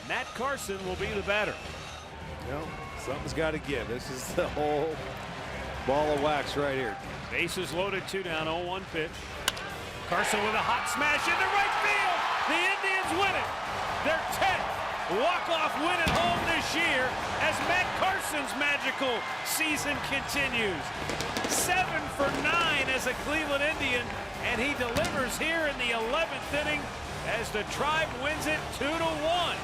Matt Carson will be the batter. Well, something's got to give. This is the whole ball of wax right here. Bases loaded, 2 down, 0-1 pitch. Carson with a hot smash into right field. The Indians win it. Their 10th walk-off win at home this year as Matt Carson's magical season continues. 7 for 9 as a Cleveland Indian, and he delivers here in the 11th inning as the Tribe wins it 2-1.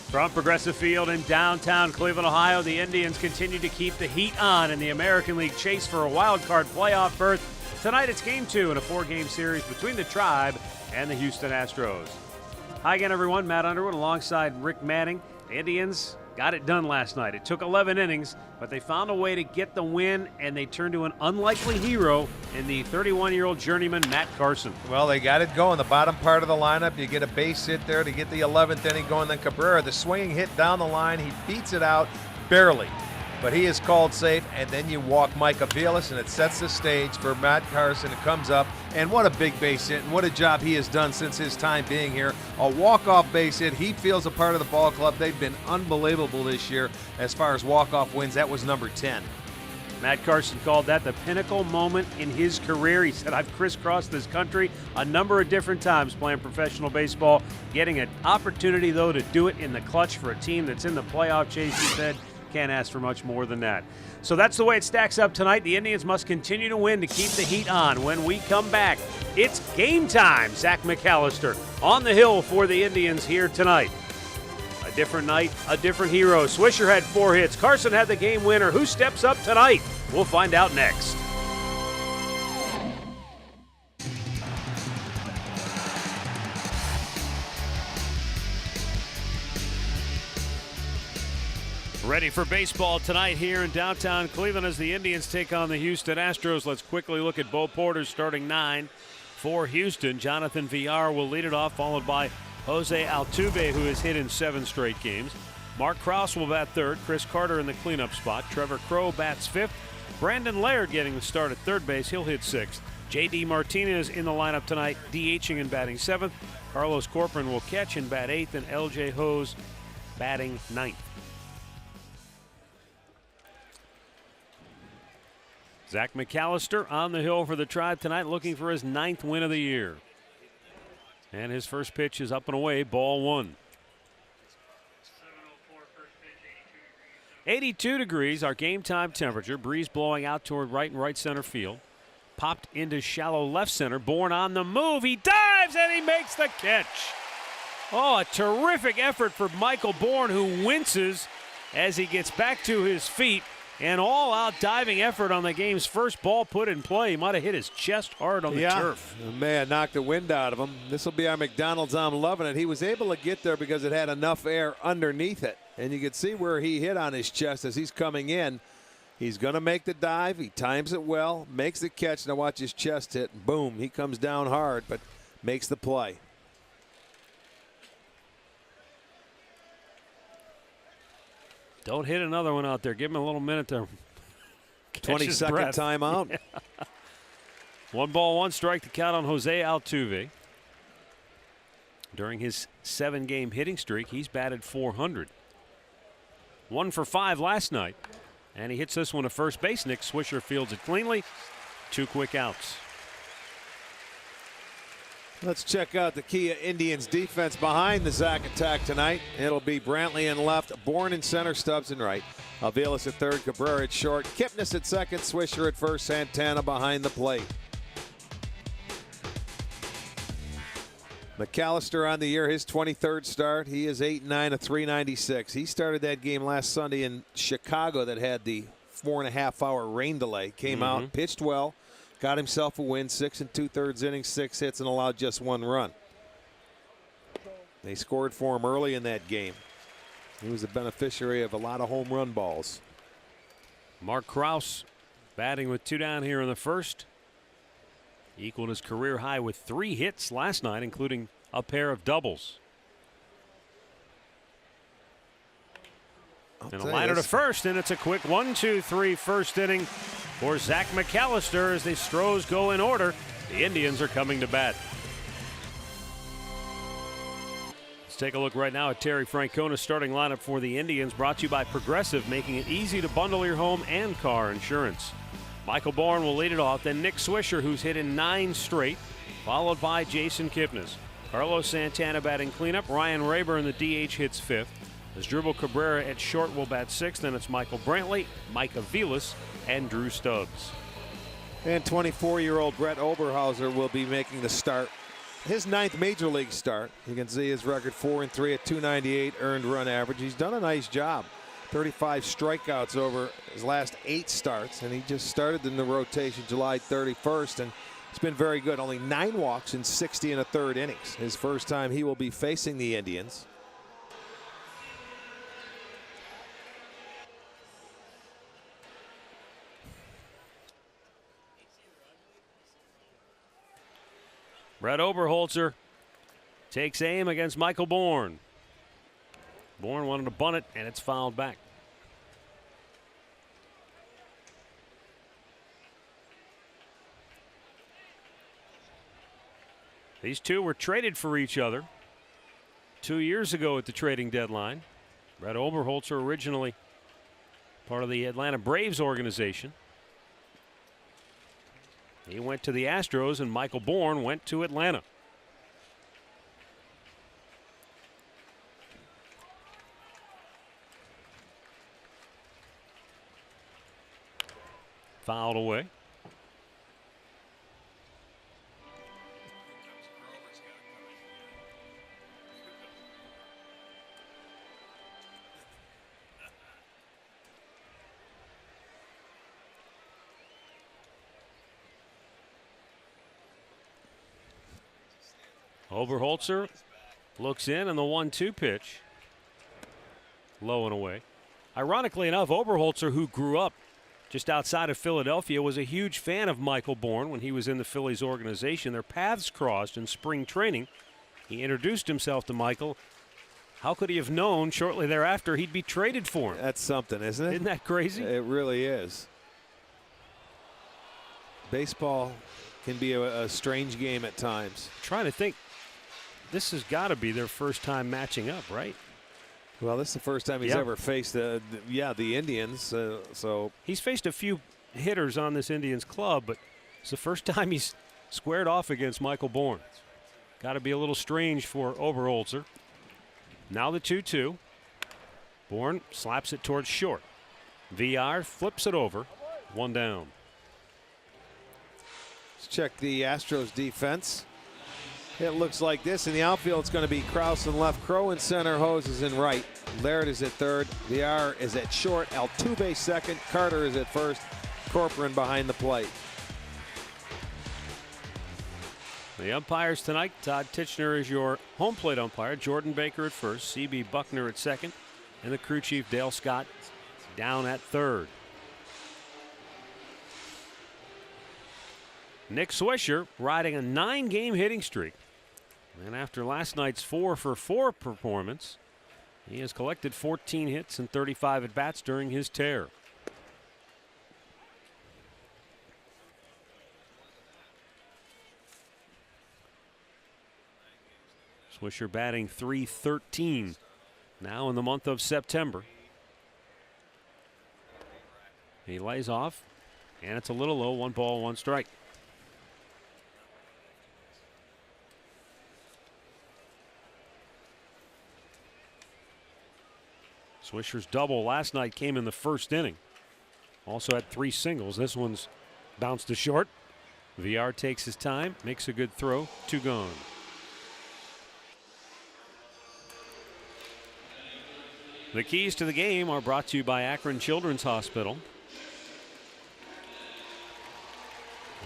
From Progressive Field in downtown Cleveland, Ohio, the Indians continue to keep the heat on in the American League chase for a wild card playoff berth. Tonight it's Game 2 in a 4-game series between the Tribe and the Houston Astros. Hi again, everyone. Matt Underwood alongside Rick Manning. The Indians got it done last night. It took 11 innings, but they found a way to get the win, and they turned to an unlikely hero in the 31-year-old journeyman, Matt Carson. Well, they got it going. The bottom part of the lineup, you get a base hit there to get the 11th inning going. Then Cabrera, the swinging hit down the line, he beats it out barely. But he is called safe, and then you walk Mike Aviles, and it sets the stage for Matt Carson. It comes up, and what a big base hit, and what a job he has done since his time being here. A walk-off base hit. He feels a part of the ball club. They've been unbelievable this year as far as walk-off wins. That was number 10. Matt Carson called that the pinnacle moment in his career. He said, I've crisscrossed this country a number of different times playing professional baseball, getting an opportunity, though, to do it in the clutch for a team that's in the playoff chase, he said. Can't ask for much more than that. So that's the way it stacks up tonight. The Indians must continue to win to keep the heat on. When we come back, it's game time. Zach McAllister on the hill for the Indians here tonight. A different night, a different hero. Swisher had 4 hits. Carson had the game winner. Who steps up tonight? We'll find out next. Ready for baseball tonight here in downtown Cleveland as the Indians take on the Houston Astros. Let's quickly look at Bo Porter's starting 9 for Houston. Jonathan Villar will lead it off, followed by Jose Altuve, who has hit in 7 straight games. Mark Krause will bat 3rd. Chris Carter in the cleanup spot. Trevor Crowe bats 5th. Brandon Laird getting the start at 3rd base. He'll hit 6th. J.D. Martinez in the lineup tonight, DHing and batting 7th. Carlos Corcoran will catch and bat 8th, and L.J. Hose batting 9th. Zach McAllister on the hill for the Tribe tonight, looking for his 9th win of the year. And his first pitch is up and away, ball 1. 82 degrees, our game time temperature. Breeze blowing out toward right and right center field. Popped into shallow left center. Bourne on the move. He dives and he makes the catch. Oh, a terrific effort for Michael Bourne, who winces as he gets back to his feet. An all-out diving effort on the game's first ball put in play. He might have hit his chest hard on the turf. The man knocked the wind out of him. This will be our McDonald's. I'm loving it. He was able to get there because it had enough air underneath it. And you can see where he hit on his chest as he's coming in. He's going to make the dive. He times it well, makes the catch. Now watch his chest hit. And boom, he comes down hard, but makes the play. Don't hit another one out there. Give him a little minute to 20-second timeout. Yeah. 1 ball, 1 strike to count on Jose Altuve. During his 7-game hitting streak, he's batted 400. 1 for 5 last night. And he hits this one to first base. Nick Swisher fields it cleanly. 2 quick outs. Let's check out the Kia Indians defense behind the Zach attack tonight. It'll be Brantley in left, Bourne in center, Stubbs in right. Aviles at 3rd, Cabrera at short, Kipnis at 2nd, Swisher at 1st, Santana behind the plate. McAllister on the year, his 23rd start. He is 8-9, a 396. He started that game last Sunday in Chicago that had the 4.5-hour rain delay. Came out, pitched well. Got himself a win, 6 2/3 innings, 6 hits, and allowed just 1 run. They scored for him early in that game. He was a beneficiary of a lot of home run balls. Mark Krause batting with 2 down here in the first. Equaled his career high with 3 hits last night, including a pair of doubles. And a liner to first, and it's a quick 1-2-3 first inning. for Zach McAllister as the Astros go in order. The Indians are coming to bat. Let's take a look right now at Terry Francona's starting lineup for the Indians, brought to you by Progressive, making it easy to bundle your home and car insurance. Michael Bourne will lead it off, then Nick Swisher, who's hit in 9 straight, followed by Jason Kipnis. Carlos Santana batting cleanup. Ryan Rayburn, the DH, hits 5th. Asdrubal Cabrera at short will bat 6th. Then it's Michael Brantley, Mike Aviles, and Drew Stubbs. And 24-year-old Brett Oberhauser will be making the start. His 9th major league start. You can see his record 4-3 at 298 earned run average. He's done a nice job. 35 strikeouts over his last 8 starts, and he just started in the rotation July 31st, and it's been very good. Only 9 walks in 60 1/3 innings. His first time he will be facing the Indians. Brett Oberholzer takes aim against Michael Bourne. Bourne wanted to bunt it, and it's fouled back. These two were traded for each other 2 years ago at the trading deadline. Brett Oberholzer, originally part of the Atlanta Braves organization. He went to the Astros, and Michael Bourne went to Atlanta. Fouled away. Oberholzer looks in, and the 1-2 pitch. Low and away. Ironically enough, Oberholzer, who grew up just outside of Philadelphia, was a huge fan of Michael Bourne when he was in the Phillies organization. Their paths crossed in spring training. He introduced himself to Michael. How could he have known shortly thereafter he'd be traded for him? That's something, isn't it? Isn't that crazy? It really is. Baseball can be a strange game at times. I'm trying to think. This has got to be their first time matching up, right? Well, this is the first time he's ever faced the Indians. So he's faced a few hitters on this Indians club, but it's the first time he's squared off against Michael Bourne. Got to be a little strange for Oberholzer. Now the 2-2. Bourne slaps it towards short. VR flips it over. 1 down. Let's check the Astros defense. It looks like this. In the outfield, it's going to be Krause in left, Crow in center, Hose is in right. Laird is at third. VR is at short. Altuve second. Carter is at first. Corcoran behind the plate. The umpires tonight: Todd Titchener is your home plate umpire. Jordan Baker at first. CB Buckner at second. And the crew chief, Dale Scott, down at third. Nick Swisher riding a 9-game hitting streak. And after last night's 4-for-4 performance, he has collected 14 hits and 35 at-bats during his tear. Swisher batting .313 now in the month of September. He lays off, and it's a little low. 1 ball, 1 strike. Swisher's double last night came in the first inning. Also had 3 singles. This one's bounced to short. VR takes his time, makes a good throw. 2 gone. The keys to the game are brought to you by Akron Children's Hospital.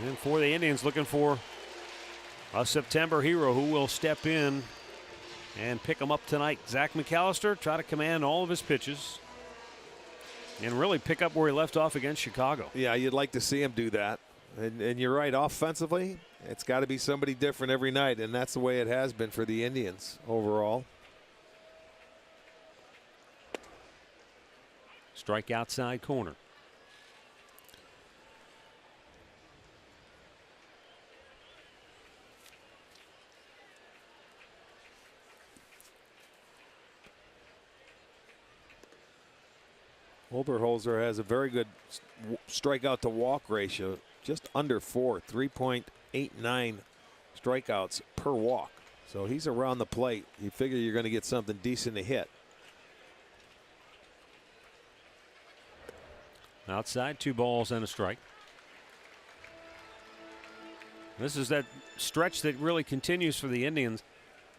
And for the Indians, looking for a September hero who will step in and pick them up tonight. Zach McAllister, try to command all of his pitches and really pick up where he left off against Chicago. Yeah, you'd like to see him do that. And you're right, offensively, it's got to be somebody different every night, and that's the way it has been for the Indians overall. Strike outside corner. Oberholzer has a very good strikeout to walk ratio, just under 4, 3.89 strikeouts per walk. So he's around the plate. You figure you're going to get something decent to hit. Outside, 2 balls and a strike. This is that stretch that really continues for the Indians.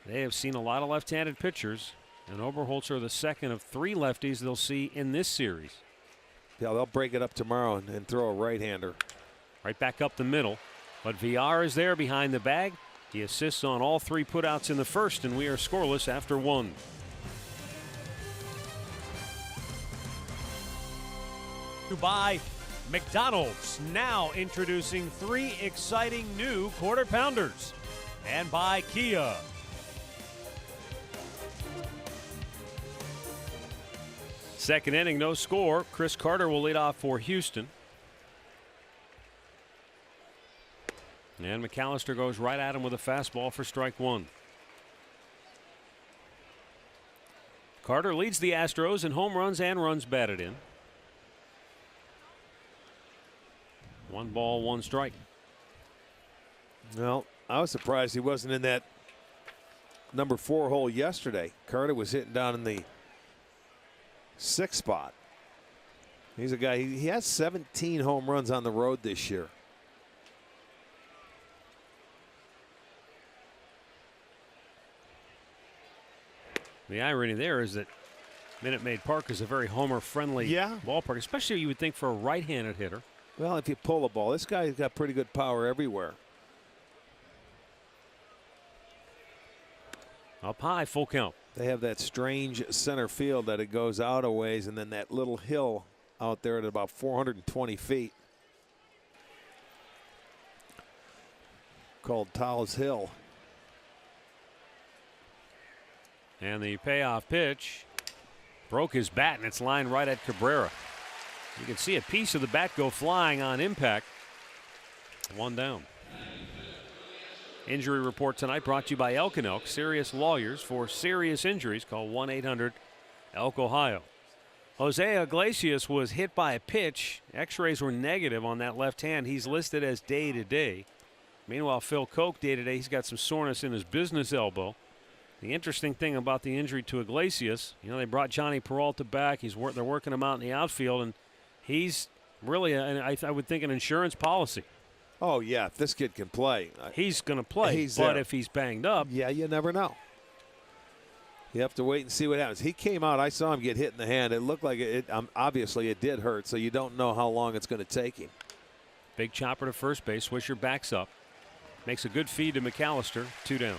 They have seen a lot of left-handed pitchers, and Oberholzer the second of 3 lefties they'll see in this series. Yeah, they'll break it up tomorrow and throw a right-hander. Right back up the middle, but Villar is there behind the bag. He assists on all 3 putouts in the first, and we are scoreless after 1. By McDonald's, now introducing 3 exciting new quarter pounders, and by Kia. Second inning, no score. Chris Carter will lead off for Houston. And McAllister goes right at him with a fastball for strike 1. Carter leads the Astros in home runs and runs batted in. 1 ball, 1 strike. Well, I was surprised he wasn't in that number 4 hole yesterday. Carter was hitting down in the 6th spot. He's a guy, he has 17 home runs on the road this year. The irony there is that Minute Maid Park is a very homer-friendly ballpark, especially you would think for a right-handed hitter. Well, if you pull the ball, this guy's got pretty good power everywhere. Up high, full count. They have that strange center field that it goes out a ways, and then that little hill out there at about 420 feet called Taos Hill. And the payoff pitch broke his bat, and it's lined right at Cabrera. You can see a piece of the bat go flying on impact. 1 down. Injury report tonight brought to you by Elk & Elk, serious lawyers for serious injuries. Call 1-800-ELK-OHIO. Jose Iglesias was hit by a pitch. X-rays were negative on that left hand. He's listed as day-to-day. Meanwhile, Phil Koch, day-to-day, he's got some soreness in his business elbow. The interesting thing about the injury to Iglesias, you know, they brought Johnny Peralta back. They're working him out in the outfield, and he's really, I would think, an insurance policy. Oh, yeah, if this kid can play. He's going to play, but if he's banged up. Yeah, you never know. You have to wait and see what happens. He came out, I saw him get hit in the hand. It looked like obviously it did hurt, so you don't know how long it's going to take him. Big chopper to first base. Swisher backs up. Makes a good feed to McAllister. 2 down.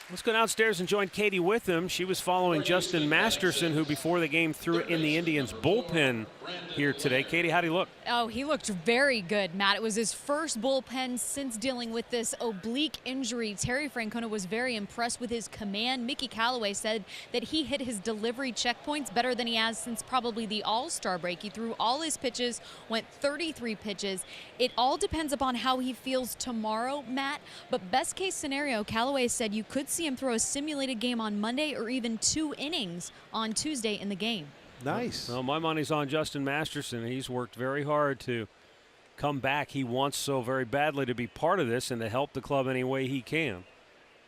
Let's go downstairs and join Katie with him. She was following Justin Masterson, who before the game threw in the Indians bullpen here today. Katie, how'd he look? Oh, he looked very good, Matt. It was his first bullpen since dealing with this oblique injury. Terry Francona was very impressed with his command. Mickey Callaway said that he hit his delivery checkpoints better than he has since probably the All-Star break. He threw all his pitches, went 33 pitches. It all depends upon how he feels tomorrow, Matt. But best case scenario, Callaway said you could see him throw a simulated game on Monday or even 2 innings on Tuesday in the game. Nice. Well, my money's on Justin Masterson. He's worked very hard to come back. He wants so very badly to be part of this and to help the club any way he can.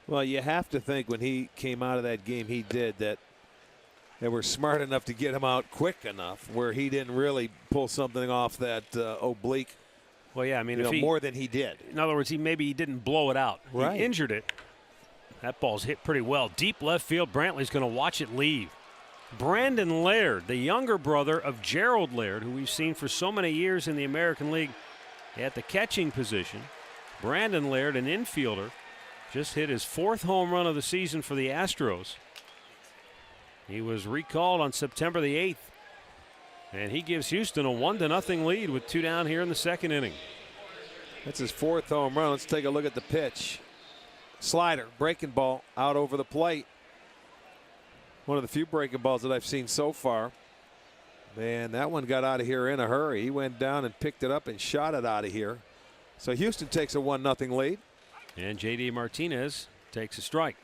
Well, you have to think when he came out of that game he did that they were smart enough to get him out quick enough where he didn't really pull something off that oblique. Well, yeah, I mean, more than he did. In other words, maybe he didn't blow it out. Right. He injured it. That ball's hit pretty well. Deep left field. Brantley's going to watch it leave. Brandon Laird, the younger brother of Gerald Laird, who we've seen for so many years in the American League at the catching position. Brandon Laird, an infielder, just hit his 4th home run of the season for the Astros. He was recalled on September the 8th, and he gives Houston a 1-0 lead with 2 down here in the 2nd inning. That's his 4th home run. Let's take a look at the pitch. Slider, breaking ball out over the plate. One of the few breaking balls that I've seen so far. Man, that one got out of here in a hurry. He went down and picked it up and shot it out of here. So Houston takes a 1-0 lead. And J.D. Martinez takes a strike.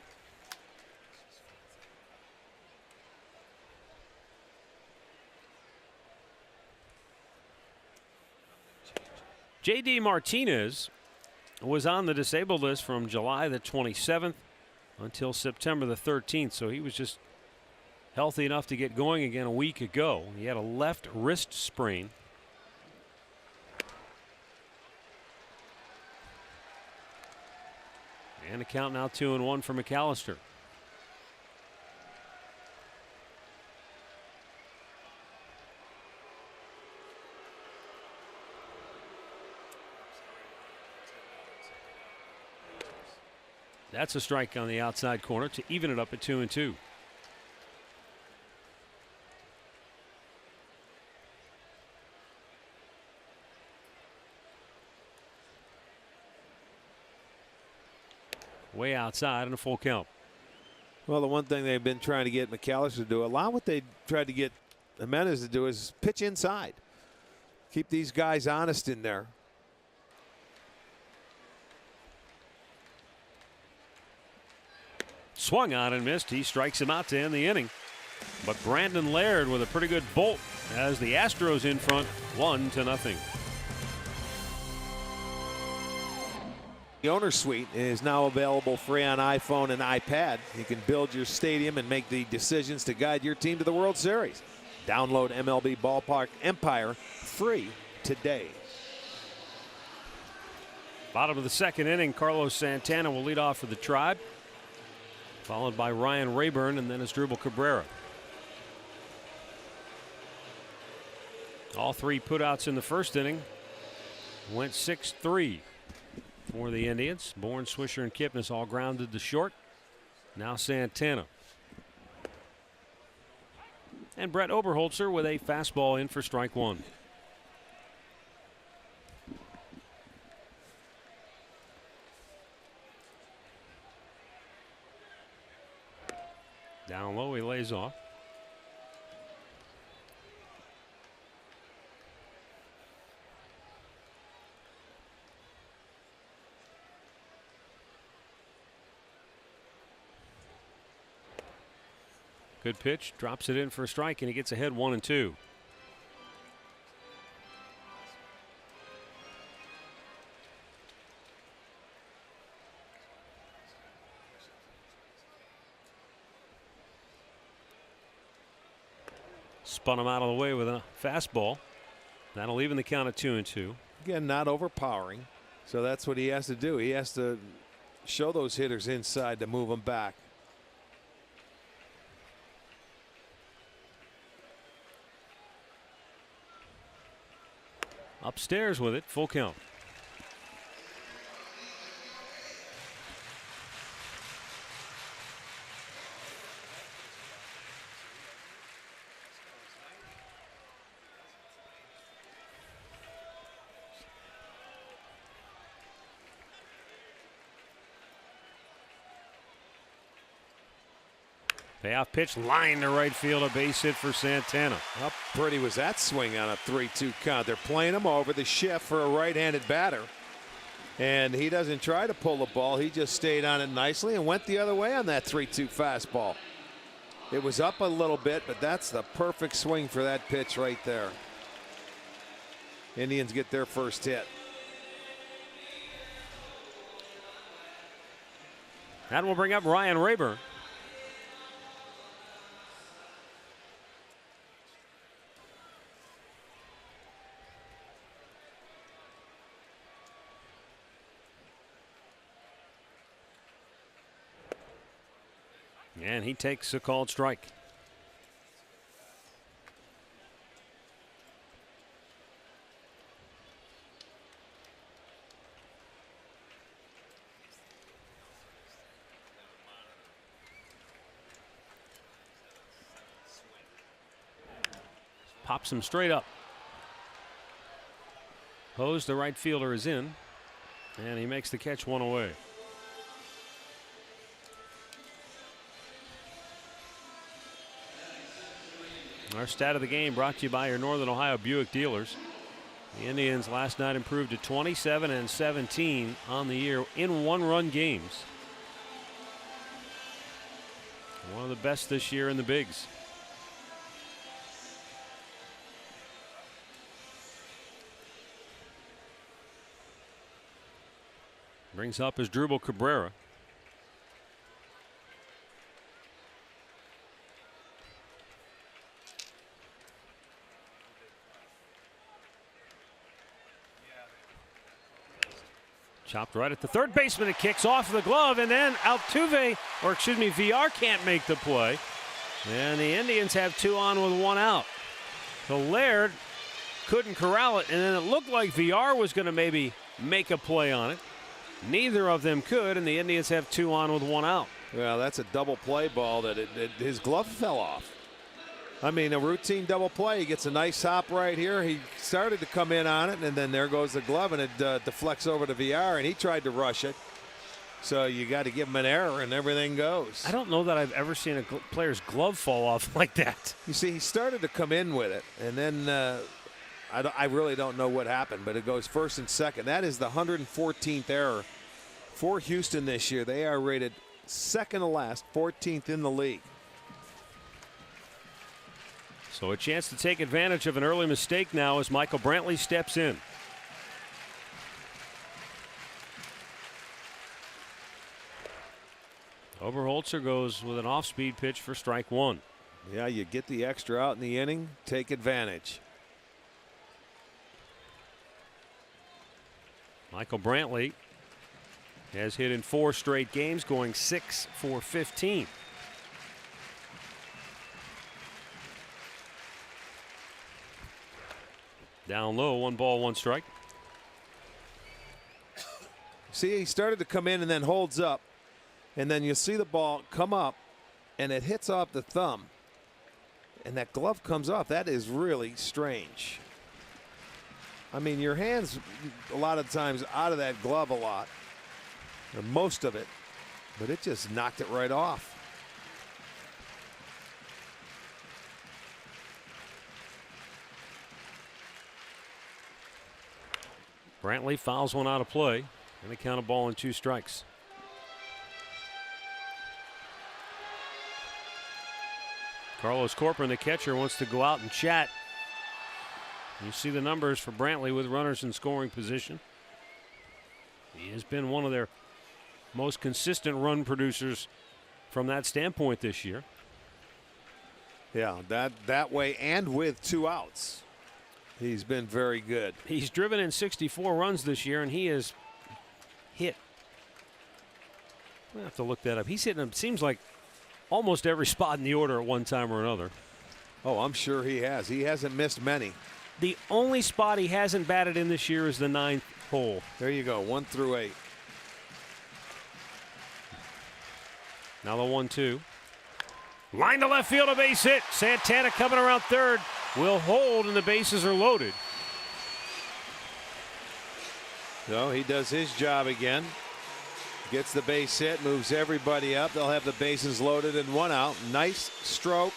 J.D. Martinez was on the disabled list from July the 27th until September the 13th, so he was just healthy enough to get going again a week ago. He had a left wrist sprain. And the count now 2-1 for McAllister. That's a strike on the outside corner to even it up at 2-2. Way outside and a full count. Well, the one thing they've been trying to get McAllister to do, a lot what they tried to get Jimenez to do is pitch inside. Keep these guys honest in there. Swung on and missed. He strikes him out to end the inning. But Brandon Laird with a pretty good bolt as the Astros in front 1-0. The owner suite is now available free on iPhone and iPad. You can build your stadium and make the decisions to guide your team to the World Series. Download MLB Ballpark Empire free today. Bottom of the second inning, Carlos Santana will lead off for the Tribe, followed by Ryan Rayburn and then Asdrubal Cabrera. All three putouts in the first inning went 6-3 for the Indians. Bourne, Swisher, and Kipnis all grounded to short. Now Santana. And Brett Oberholzer with a fastball in for strike one. Down low, he lays off. Good pitch, drops it in for a strike, and he gets ahead 1-2. Spun him out of the way with a fastball. That'll even the count at 2-2. Again, not overpowering. So that's what he has to do. He has to show those hitters inside to move them back. Upstairs with it, full count. Payoff pitch, line to right field, a base hit for Santana. How pretty was that swing on a 3-2 count? They're playing him over the shift for a right-handed batter. And he doesn't try to pull the ball. He just stayed on it nicely and went the other way on that 3-2 fastball. It was up a little bit, but that's the perfect swing for that pitch right there. Indians get their first hit. That will bring up Ryan Rayburn. And he takes a called strike. Pops him straight up. Hose, the right fielder, is in, and he makes the catch one away. Our stat of the game brought to you by your Northern Ohio Buick dealers. The Indians last night improved to 27-17 on the year in one-run games. One of the best this year in the bigs. Brings up his Drupal Cabrera. Chopped right at the third baseman. It kicks off the glove, and then Altuve, or excuse me, VR can't make the play. And the Indians have 2 on with 1 out. So Laird couldn't corral it, and then it looked like VR was going to maybe make a play on it. Neither of them could, and the Indians have 2 on with 1 out. Well, that's a double play ball that his glove fell off. I mean, a routine double play. He gets a nice hop right here. He started to come in on it, and then there goes the glove, and it deflects over to VR, and he tried to rush it. So you got to give him an error, and everything goes. I don't know that I've ever seen a player's glove fall off like that. You see, he started to come in with it, and then I really don't know what happened, but it goes first and second. That is the 114th error for Houston this year. They are rated second to last, 14th in the league. So a chance to take advantage of an early mistake now as Michael Brantley steps in. Oberholzer goes with an off-speed pitch for strike 1. Yeah, you get the extra out in the inning, take advantage. Michael Brantley has hit in 4 straight games, going 6 for 15. Down low, 1 ball, 1 strike. See, he started to come in and then holds up, and then you see the ball come up, and it hits off the thumb, and that glove comes off. That is really strange. I mean, your hand's a lot of times out of that glove a lot, or most of it, but it just knocked it right off. Brantley fouls one out of play, and a count of ball and 2 strikes. Carlos Corcoran, the catcher, wants to go out and chat. You see the numbers for Brantley with runners in scoring position. He has been one of their most consistent run producers from that standpoint this year. Yeah, that way, and with 2 outs. He's been very good. He's driven in 64 runs this year, and he has hit. We'll have to look that up. He's hitting, it seems like, almost every spot in the order at one time or another. Oh, I'm sure he has. He hasn't missed many. The only spot he hasn't batted in this year is the 9th hole. There you go, 1 through 8. Now the 1-2. Line to left field, a base hit. Santana coming around third. Will hold, and the bases are loaded. So he does his job again. Gets the base hit, moves everybody up. They'll have the bases loaded and 1 out. Nice stroke.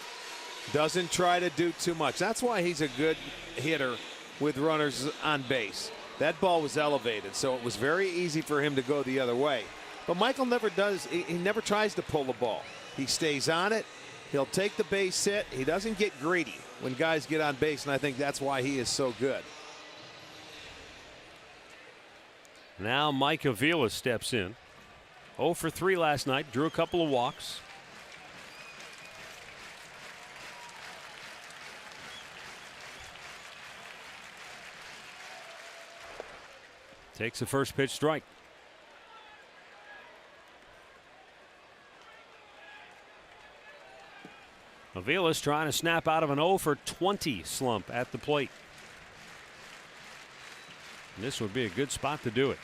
Doesn't try to do too much. That's why he's a good hitter with runners on base. That ball was elevated, so it was very easy for him to go the other way. But Michael never does. He never tries to pull the ball. He stays on it. He'll take the base hit. He doesn't get greedy when guys get on base, and I think that's why he is so good. Now Mike Avila steps in. 0 for 3 last night. Drew a couple of walks. Takes the first pitch strike. Avila's trying to snap out of an 0 for 20 slump at the plate. And this would be a good spot to do it.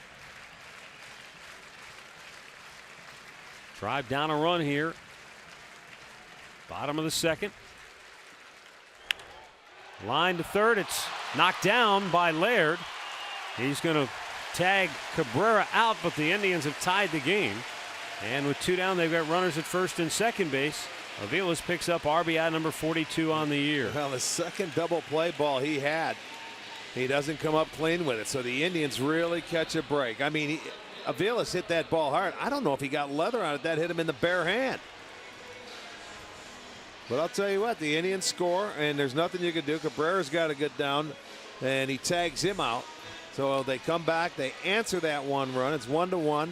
Drive down a run here. Bottom of the 2nd. Line to third. It's knocked down by Laird. He's going to tag Cabrera out, but the Indians have tied the game. And with 2 down, they've got runners at first and second base. Avilas picks up RBI number 42 on the year. Well, the second double play ball he had, he doesn't come up clean with it. So the Indians really catch a break. I mean, Avilas hit that ball hard. I don't know if he got leather on it. That hit him in the bare hand. But I'll tell you what, the Indians score, and there's nothing you can do. Cabrera's got to get down, and he tags him out. So they come back, they answer that 1 run. It's 1-1,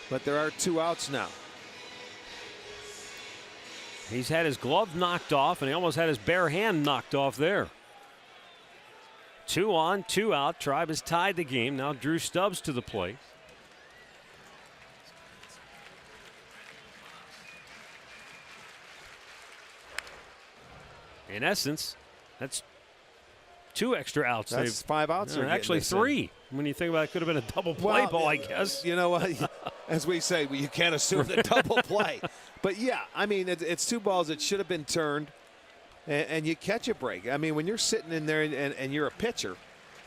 but there are 2 outs now. He's had his glove knocked off, and he almost had his bare hand knocked off there. 2 on, 2 out. Tribe has tied the game. Now Drew Stubbs to the plate. In essence, that's 2 extra outs. That's 5 outs. Actually 3. When you think about it, could have been a double play ball, I guess. You know what? As we say, you can't assume the double play. But yeah, I mean, it's 2 balls that should have been turned, and you catch a break. I mean, when you're sitting in there and you're a pitcher,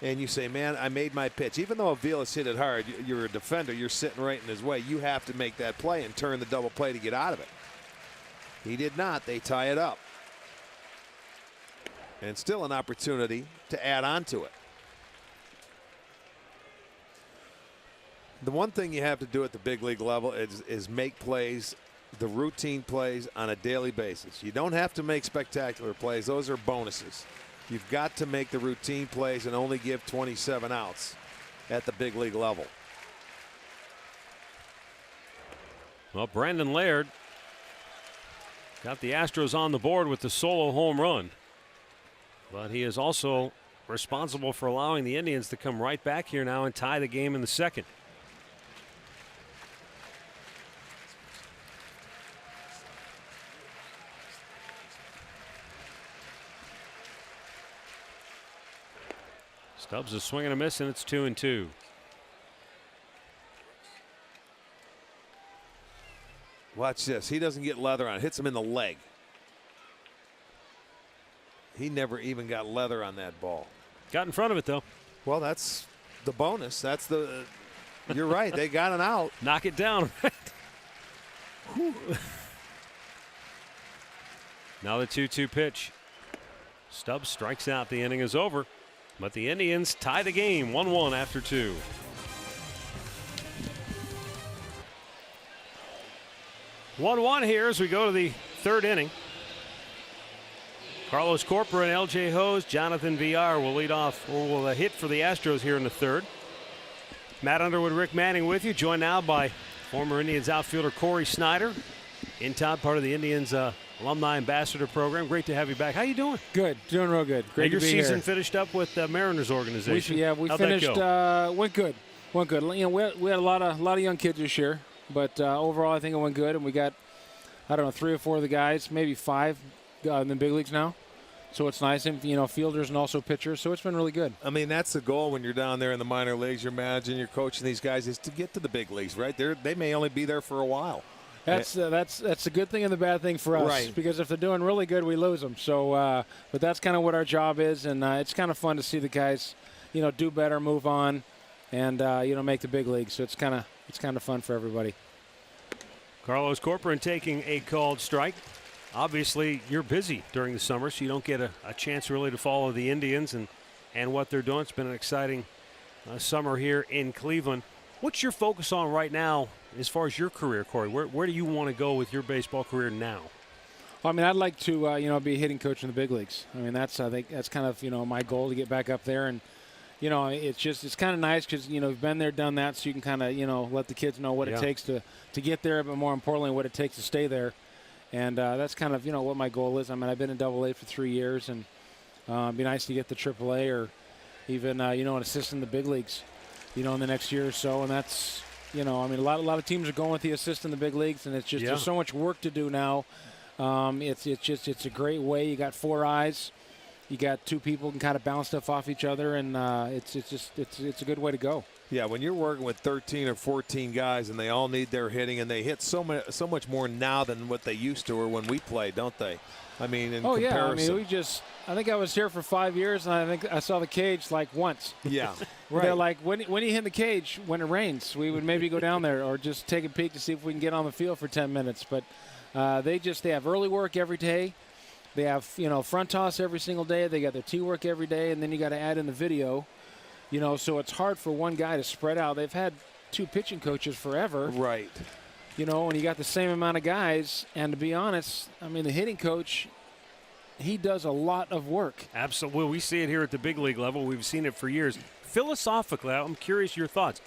and you say, man, I made my pitch. Even though Avilas hit it hard, you're a defender, you're sitting right in his way. You have to make that play and turn the double play to get out of it. He did not. They tie it up. And still an opportunity to add on to it. The one thing you have to do at the big league level is make plays, the routine plays on a daily basis. You don't have to make spectacular plays. Those are bonuses. You've got to make the routine plays and only give 27 outs at the big league level. Well, Brandon Laird got the Astros on the board with the solo home run. But he is also responsible for allowing the Indians to come right back here now and tie the game in the second. Stubbs is swinging a miss, and it's 2-2. Watch this. He doesn't get leather on it. Hits him in the leg. He never even got leather on that ball. Got in front of it, though. Well, that's the bonus. That's the. You're right. They got an out. Knock it down. Now the 2-2 pitch. Stubbs strikes out. The inning is over. But the Indians tie the game 1-1 after 2. One here as we go to the 3rd inning. Carlos Corpora and L.J. Hose, Jonathan Villar will lead off, or will hit for the Astros here in the 3rd. Matt Underwood, Rick Manning with you, joined now by former Indians outfielder Corey Snyder. In town, part of the Indians Alumni Ambassador Program. Great to have you back. How you doing? Good, doing real good. Great your to be season here. finished up with the Mariners organization. We How'd finished. that go? Went good. You know, we had a lot of young kids this year, but overall I think it went good. And we got, I don't know, 3 or 4 of the guys, maybe 5 in the big leagues now. So it's nice, and you know, fielders and also pitchers. So it's been really good. I mean, that's the goal when you're down there in the minor leagues. You're managing, you're coaching these guys, is to get to the big leagues, right? They may only be there for a while. That's a good thing and the bad thing for us, right? Because if they're doing really good, we lose them. So, but that's kind of what our job is, and it's kind of fun to see the guys, you know, do better, move on, and you know, make the big league. So it's kind of fun for everybody. Carlos Corcoran taking a called strike. Obviously, you're busy during the summer, so you don't get a chance really to follow the Indians and what they're doing. It's been an exciting summer here in Cleveland. What's your focus on right now as far as your career, Corey? Where do you want to go with your baseball career now? Well, I mean, I'd like to, you know, be a hitting coach in the big leagues. I mean, I think that's kind of, you know, my goal to get back up there. And, you know, it's kind of nice because, you know, we've been there, done that, so you can kind of, you know, let the kids know what it takes to get there, but more importantly, what it takes to stay there. And that's kind of, you know, what my goal is. I mean, I've been in AA for 3 years, and it'd be nice to get to AAA or even, you know, an assistant in the big leagues, you know, in the next year or so. And that's, you know, I mean, a lot of teams are going with the assistant in the big leagues, and it's just there's so much work to do now. It's a great way. You got 4 eyes. You got 2 people who can kind of bounce stuff off each other, and it's a good way to go. Yeah, when you're working with 13 or 14 guys and they all need their hitting, and they hit so much more now than what they used to or when we played, don't they? I mean, in comparison. Yeah, I mean, I think I was here for 5 years, and I think I saw the cage like once. Yeah, right. They're like, when you hit the cage, when it rains, we would maybe go down there or just take a peek to see if we can get on the field for 10 minutes. But they have early work every day. They have, you know, front toss every single day. They got their tee work every day, and then you got to add in the video. You know, so it's hard for one guy to spread out. They've had 2 pitching coaches forever. Right. You know, and you got the same amount of guys. And to be honest, I mean, the hitting coach, he does a lot of work. Absolutely. We see it here at the big league level. We've seen it for years. Philosophically, I'm curious your thoughts.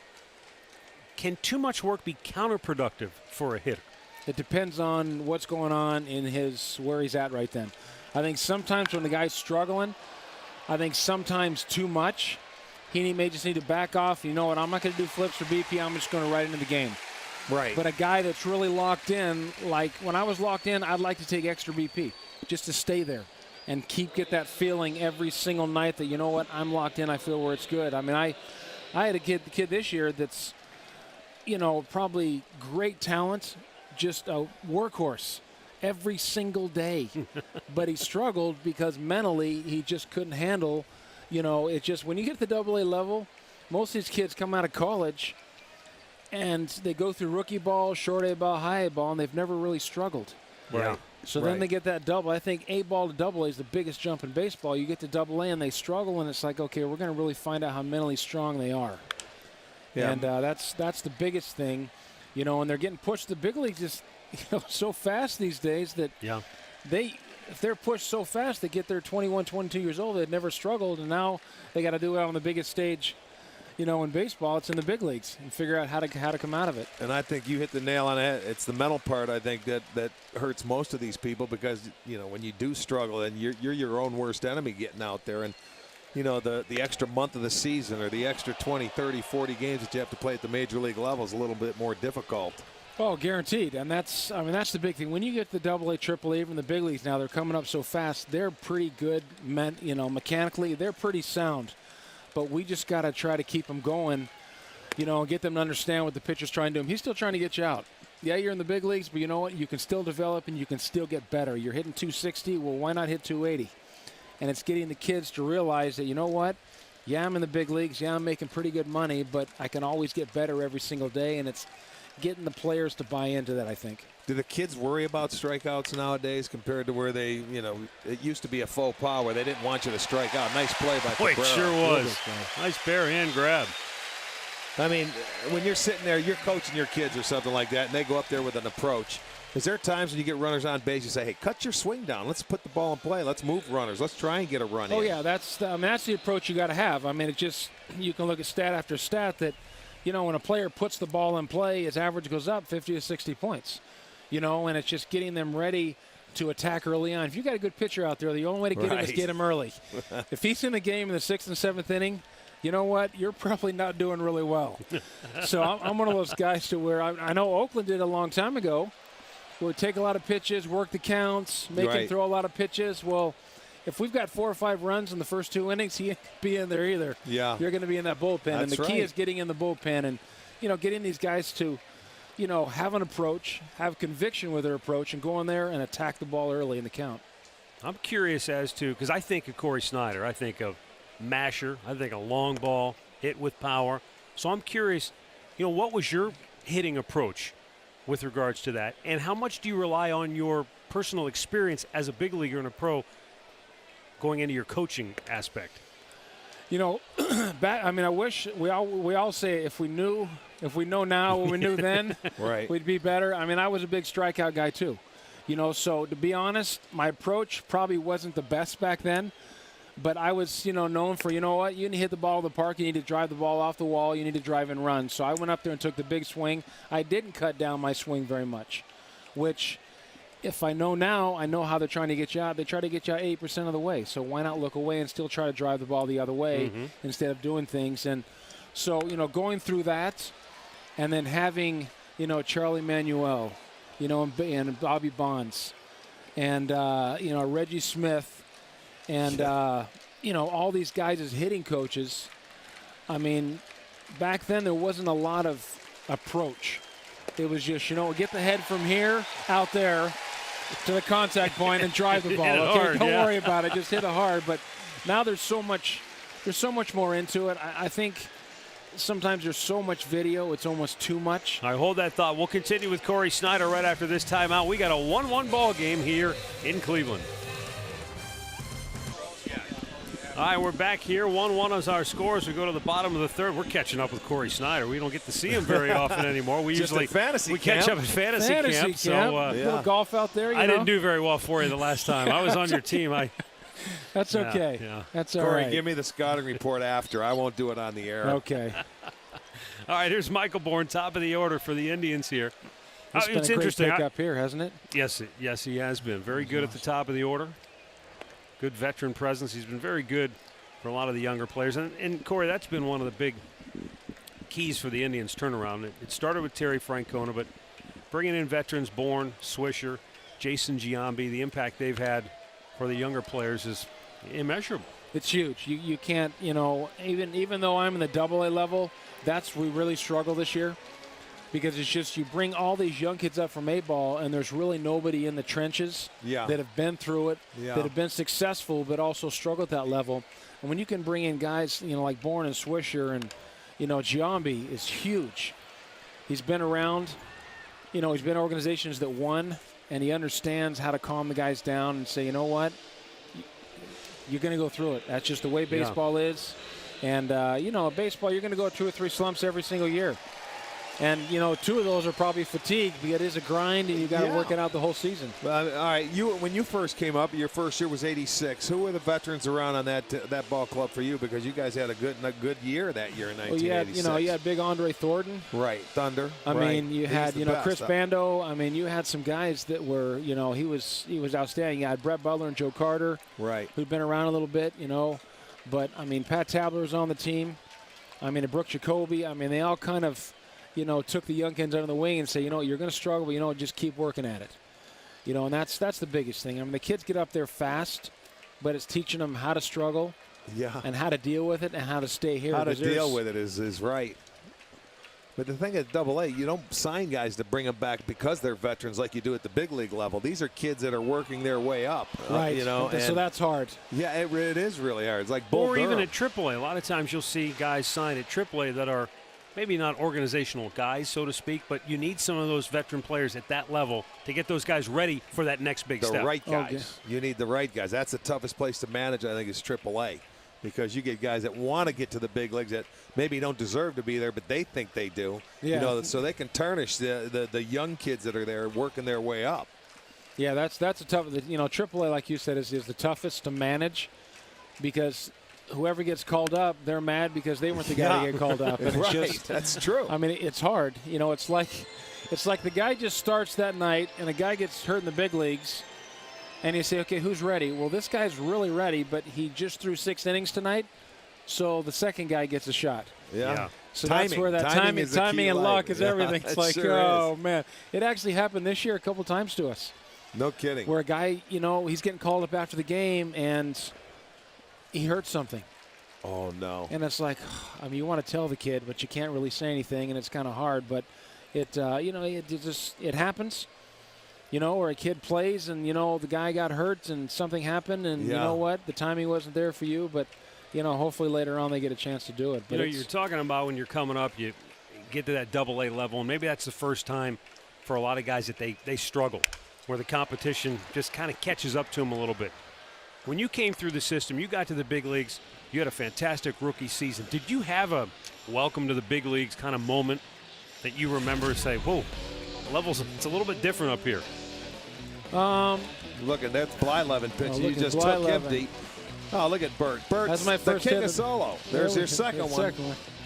Can too much work be counterproductive for a hitter? It depends on what's going on in where he's at right then. I think sometimes when the guy's struggling, I think sometimes too much, he may just need to back off. You know what, I'm not going to do flips for BP. I'm just going to right into the game. Right. But a guy that's really locked in, like when I was locked in, I'd like to take extra BP just to stay there and get that feeling every single night that, you know what, I'm locked in. I feel where it's good. I mean, I had a kid this year that's, you know, probably great talent, just a workhorse every single day. But he struggled because mentally he just couldn't handle, you know, it just, when you get to the AA level, most of these kids come out of college and they go through rookie ball, short A ball, high A ball, and they've never really struggled. Right. So then they get that double. I think A ball to AA is the biggest jump in baseball. You get to AA and they struggle, and it's like, okay, we're going to really find out how mentally strong they are. Yeah. And that's the biggest thing, you know. And they're getting pushed to the big leagues just, you know, so fast these days that if they're pushed so fast, they get there 21, 22 years old. They've never struggled, and now they got to do it on the biggest stage. You know, in baseball, it's in the big leagues, and figure out how to come out of it. And I think you hit the nail on the head. It's the mental part, I think, that hurts most of these people, because, you know, when you do struggle, and you're your own worst enemy getting out there, and, you know, the extra month of the season or the extra 20, 30, 40 games that you have to play at the major league level is a little bit more difficult. Oh, guaranteed. And that's the big thing. When you get the AA, AAA, even the big leagues now, they're coming up so fast. They're pretty good, you know, mechanically. They're pretty sound. But we just got to try to keep them going, you know, and get them to understand what the pitcher's trying to do. He's still trying to get you out. Yeah, you're in the big leagues, but you know what? You can still develop and you can still get better. You're hitting 260. Well, why not hit 280? And it's getting the kids to realize that, you know what? Yeah, I'm in the big leagues. Yeah, I'm making pretty good money, but I can always get better every single day. And it's getting the players to buy into that, I think. Do the kids worry about strikeouts nowadays compared to where they, you know, it used to be a faux pas where they didn't want you to strike out? Nice play by Cabrera. It sure was. Nice bare hand grab. I mean, when you're sitting there, you're coaching your kids or something like that, and they go up there with an approach. Is there times when you get runners on base, you say, hey, cut your swing down. Let's put the ball in play. Let's move runners. Let's try and get a run in. Oh, yeah, that's the approach you got to have. I mean, it just, you can look at stat after stat that, you know, when a player puts the ball in play, his average goes up 50 to 60 points. You know, and it's just getting them ready to attack early on. If you got a good pitcher out there, the only way to get him is get him early. If he's in the game in the 6th and 7th inning, you know what? You're probably not doing really well. So I'm one of those guys to where I know Oakland did a long time ago, where we take a lot of pitches, work the counts, make him throw a lot of pitches. Well, if we've got 4 or 5 runs in the first 2 innings, he ain't be in there either. Yeah. You're going to be in that bullpen. That's and the key is getting in the bullpen and, you know, getting these guys to, you know, have an approach, have conviction with their approach, and go in there and attack the ball early in the count. I'm curious as to, because I think of Corey Snyder, I think of masher, I think a long ball, hit with power. So I'm curious, you know, what was your hitting approach with regards to that, and how much do you rely on your personal experience as a big leaguer and a pro going into your coaching aspect? You know, I wish we all say if we know now what we knew then, we'd be better. I mean, I was a big strikeout guy too. You know, so to be honest, my approach probably wasn't the best back then, but I was, you know, known for, you know what, you need to hit the ball in the park, you need to drive the ball off the wall, you need to drive and run. So I went up there and took the big swing. I didn't cut down my swing very much, which if I know now, I know how they're trying to get you out. They try to get you out 80% of the way. So why not look away and still try to drive the ball the other way instead of doing things? And so, you know, going through that and then having, you know, Charlie Manuel, you know, and Bobby Bonds and, you know, Reggie Smith and, you know, all these guys as hitting coaches. I mean, back then there wasn't a lot of approach. It was just, you know, get the head from here out there to the contact point and drive the ball. Okay, hard, don't worry about it. Just hit it hard. But now there's so much more into it. I think sometimes there's so much video, it's almost too much. All right, hold that thought. We'll continue with Corey Snyder right after this timeout. We got a 1-1 ball game here in Cleveland. All right, we're back here. 1-1 is our score as we go to the bottom of the third. We're catching up with Corey Snyder. We don't get to see him very often anymore. We usually catch up at fantasy camp. So little golf out there. I didn't do very well for you the last time. I was on your team. That's okay. Yeah. That's all Corey, right. give me the scouting report after. I won't do it on the air. Okay. All right, here's Michael Bourne, top of the order for the Indians here. It's been It's a great interesting. pick up here, hasn't it? Yes, he has been. Very good at the top of the order. Good veteran presence. He's been very good for a lot of the younger players. And Corey, that's been one of the big keys for the Indians' turnaround. It started with Terry Francona, but bringing in veterans, Bourne, Swisher, Jason Giambi, the impact they've had for the younger players is immeasurable. It's huge. You can't, even though I'm in the AA level, we really struggle this year. Because it's just you bring all these young kids up from A-ball, and there's really nobody in the trenches that have been through it, that have been successful, but also struggle at that level. And when you can bring in guys, like Bourne and Swisher and, Giambi is huge. He's been around, he's been in organizations that won, and he understands how to calm the guys down and say, you know what, you're going to go through it. That's just the way baseball is. And, baseball, you're going to go 2 or 3 slumps every single year. And, 2 of those are probably fatigue because it is a grind and you got to work it out the whole season. Well, all right, when you first came up, your first year was '86. Who were the veterans around on that ball club for you? Because you guys had a good year that year in 1986. Well, you had big Andre Thornton. Right, Thunder. I mean, you had, Chris Bando. I mean, you had some guys that were, he was outstanding. You had Brett Butler and Joe Carter. Right. Who'd been around a little bit, But, I mean, Pat Tabler was on the team. I mean, Brooke Jacoby. I mean, they all kind of took the young kids under the wing and say, you're going to struggle, but, just keep working at it. And that's the biggest thing. I mean, the kids get up there fast, but it's teaching them how to struggle and how to deal with it and how to stay here. How to deal with it is right. But the thing at AA, you don't sign guys to bring them back because they're veterans like you do at the big league level. These are kids that are working their way up. Right. So that's hard. Yeah, it is really hard. It's like Bull Or Durham. even at AAA. A lot of times you'll see guys sign at AAA that are maybe not organizational guys, so to speak, but you need some of those veteran players at that level to get those guys ready for that next big step. The right guys. You need the right guys. That's the toughest place to manage, I think, is AAA. Because you get guys that want to get to the big leagues that maybe don't deserve to be there, but they think they do. Yeah. So they can tarnish the young kids that are there working their way up. Yeah, that's a tough. AAA, like you said, is the toughest to manage because whoever gets called up, they're mad because they weren't the guy to get called up. And Right. That's true. I mean, it's hard. It's like the guy just starts that night, and a guy gets hurt in the big leagues. And you say, okay, who's ready? Well, this guy's really ready, but he just threw 6 innings tonight, so the second guy gets a shot. Yeah. So that's where that timing and luck is everything. It's like, sure man. It actually happened this year a couple times to us. No kidding. Where a guy, he's getting called up after the game, and he hurt something. Oh, no. And it's like, I mean, you want to tell the kid, but you can't really say anything, and it's kind of hard. But it happens. Or a kid plays and, the guy got hurt and something happened and you know what? The timing wasn't there for you, but, hopefully later on they get a chance to do it. But you're talking about when you're coming up, you get to that AA level, and maybe that's the first time for a lot of guys that they struggle, where the competition just kind of catches up to them a little bit. When you came through the system, you got to the big leagues, you had a fantastic rookie season. Did you have a welcome to the big leagues kind of moment that you remember and say, whoa, it's a little bit different up here? Look at that Blyleven pitch. You just took him deep. Oh, look at Bert. Bert's that's my first the king hit of solo. There's your second one.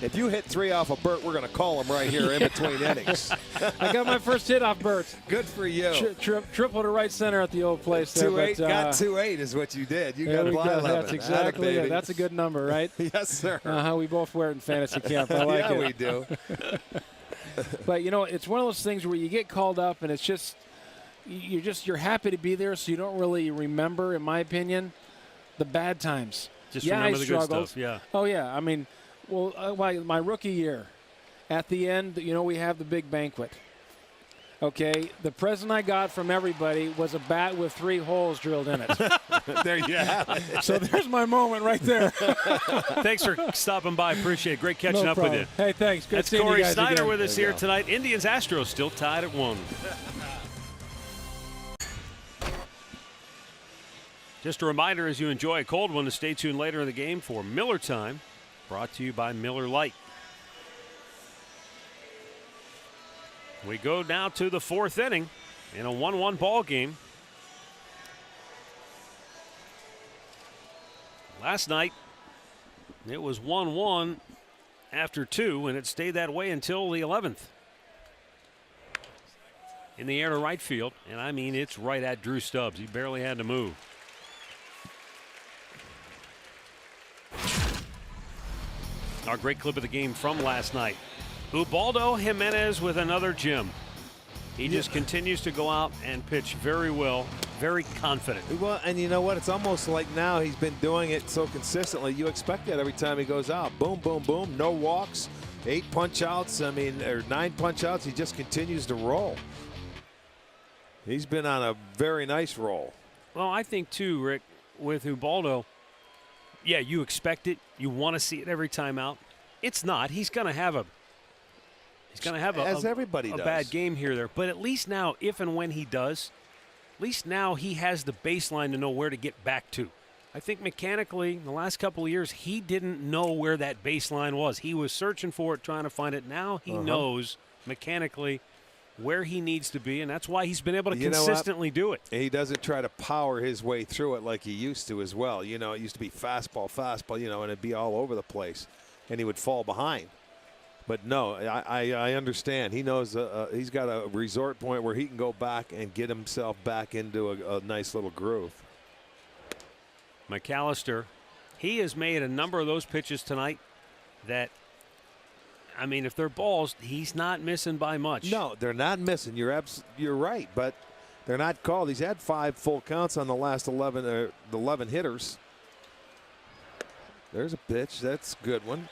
If you hit 3 off of Bert, we're going to call him right here in between innings. I got my first hit off Bert. Good for you. Triple to right center at the old place. 2-8 got 2-8 is what you did. You got Blyleven. That's exactly it. That's a good number, right? Yes, sir. We both wear it in fantasy camp. I like it. Yeah, we do. But it's one of those things where you get called up, and it's just you're happy to be there, so you don't really remember, in my opinion, the bad times. Just remember the good stuff. Yeah. Oh yeah. I mean, my rookie year, at the end, we have the big banquet. Okay, the present I got from everybody was a bat with 3 holes drilled in it. There you have it. So there's my moment right there. Thanks for stopping by. Appreciate it. Great catching up with you. Hey, thanks. Good That's seeing Corey you guys Snyder again. with us here tonight. Indians Astros still tied at 1. Just a reminder, as you enjoy a cold one, to stay tuned later in the game for Miller Time, brought to you by Miller Lite. We go now to the 4th inning in a 1-1 ball game. Last night, it was 1-1 after 2, and it stayed that way until the 11th. In the air to right field, and I mean it's right at Drew Stubbs. He barely had to move. Our great clip of the game from last night. Ubaldo Jimenez with another gem. He just continues to go out and pitch very well, very confident. Well, and you know what? It's almost like now he's been doing it so consistently. You expect that every time he goes out. Boom, boom, boom. No walks, 8 punch outs. I mean, or 9 punch outs. He just continues to roll. He's been on a very nice roll. Well, I think too, Rick, with Ubaldo, yeah, you expect it. You want to see it every time out. It's not. He's going to have a as everybody a does. Bad game here or there. But at least now, if and when he does, at least now he has the baseline to know where to get back to. I think mechanically, the last couple of years, he didn't know where that baseline was. He was searching for it, trying to find it. Now he knows mechanically where he needs to be, and that's why he's been able to consistently do it. He doesn't try to power his way through it like he used to as well. You know, it used to be fastball, and it'd be all over the place, and he would fall behind. But no, I understand. He knows he's got a resort point where he can go back and get himself back into a nice little groove. McAllister, he has made a number of those pitches tonight that, I mean, if they're balls, he's not missing by much. No, they're not missing. You're right, but they're not called. He's had 5 full counts on the last 11 hitters. There's a pitch. That's a good one.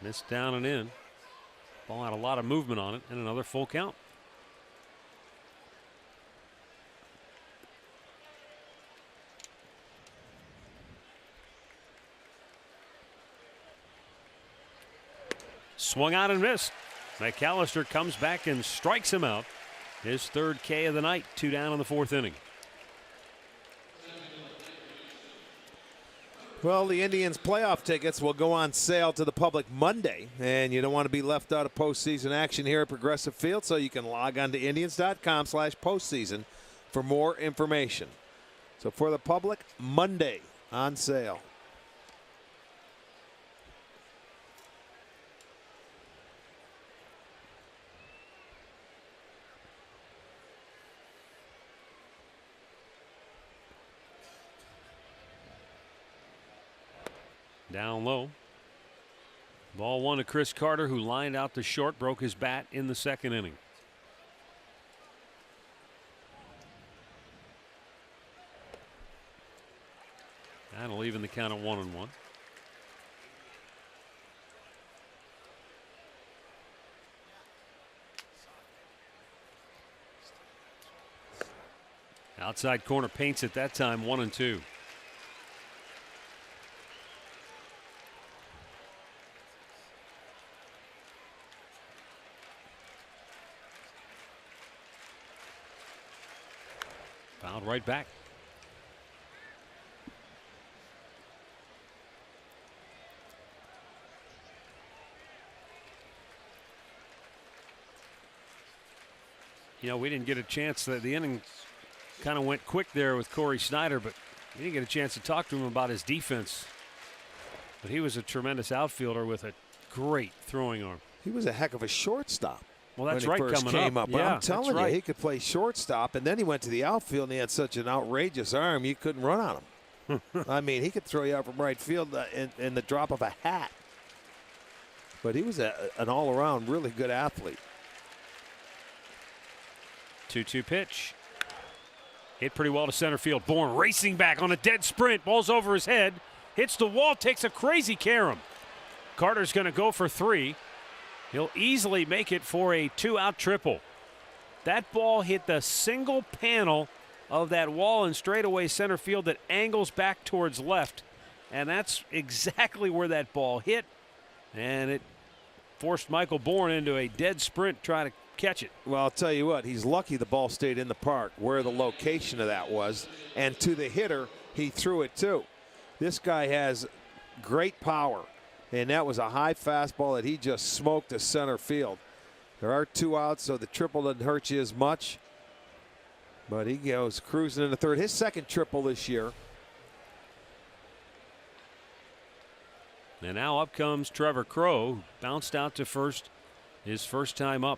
Missed down and in. Ball had a lot of movement on it, and another full count. Swung out and missed. McAllister comes back and strikes him out. His 3rd K of the night, 2 down in the 4th inning. Well, the Indians playoff tickets will go on sale to the public Monday, and you don't want to be left out of postseason action here at Progressive Field, so you can log on to Indians.com/postseason for more information. So for the public, Monday on sale. Down low. Ball 1 to Chris Carter, who lined out to short, broke his bat in the 2nd inning. That'll even the count at 1-1. Outside corner paints at that time, 1-2. Fouled right back. You know, we didn't get a chance. The inning kind of went quick there with Corey Snyder, but we didn't get a chance to talk to him about his defense. But he was a tremendous outfielder with a great throwing arm. He was a heck of a shortstop. Well, that's when he right, first came up. Yeah, I'm telling you, he could play shortstop, and then he went to the outfield, and he had such an outrageous arm, you couldn't run on him. I mean, he could throw you out from right field in the drop of a hat. But he was an all-around really good athlete. 2-2 pitch. Hit pretty well to center field. Bourne racing back on a dead sprint. Ball's over his head. Hits the wall, takes a crazy carom. Carter's going to go for 3. He'll easily make it for a 2-out triple. That ball hit the single panel of that wall in straightaway center field that angles back towards left. And that's exactly where that ball hit. And it forced Michael Bourne into a dead sprint trying to catch it. Well, I'll tell you what, he's lucky the ball stayed in the park where the location of that was, and to the hitter, he threw it too. This guy has great power, and that was a high fastball that he just smoked to center field. There are 2 outs, so the triple doesn't hurt you as much, but he goes cruising into third. His second triple this year. And now up comes Trevor Crowe, who bounced out to first his first time up.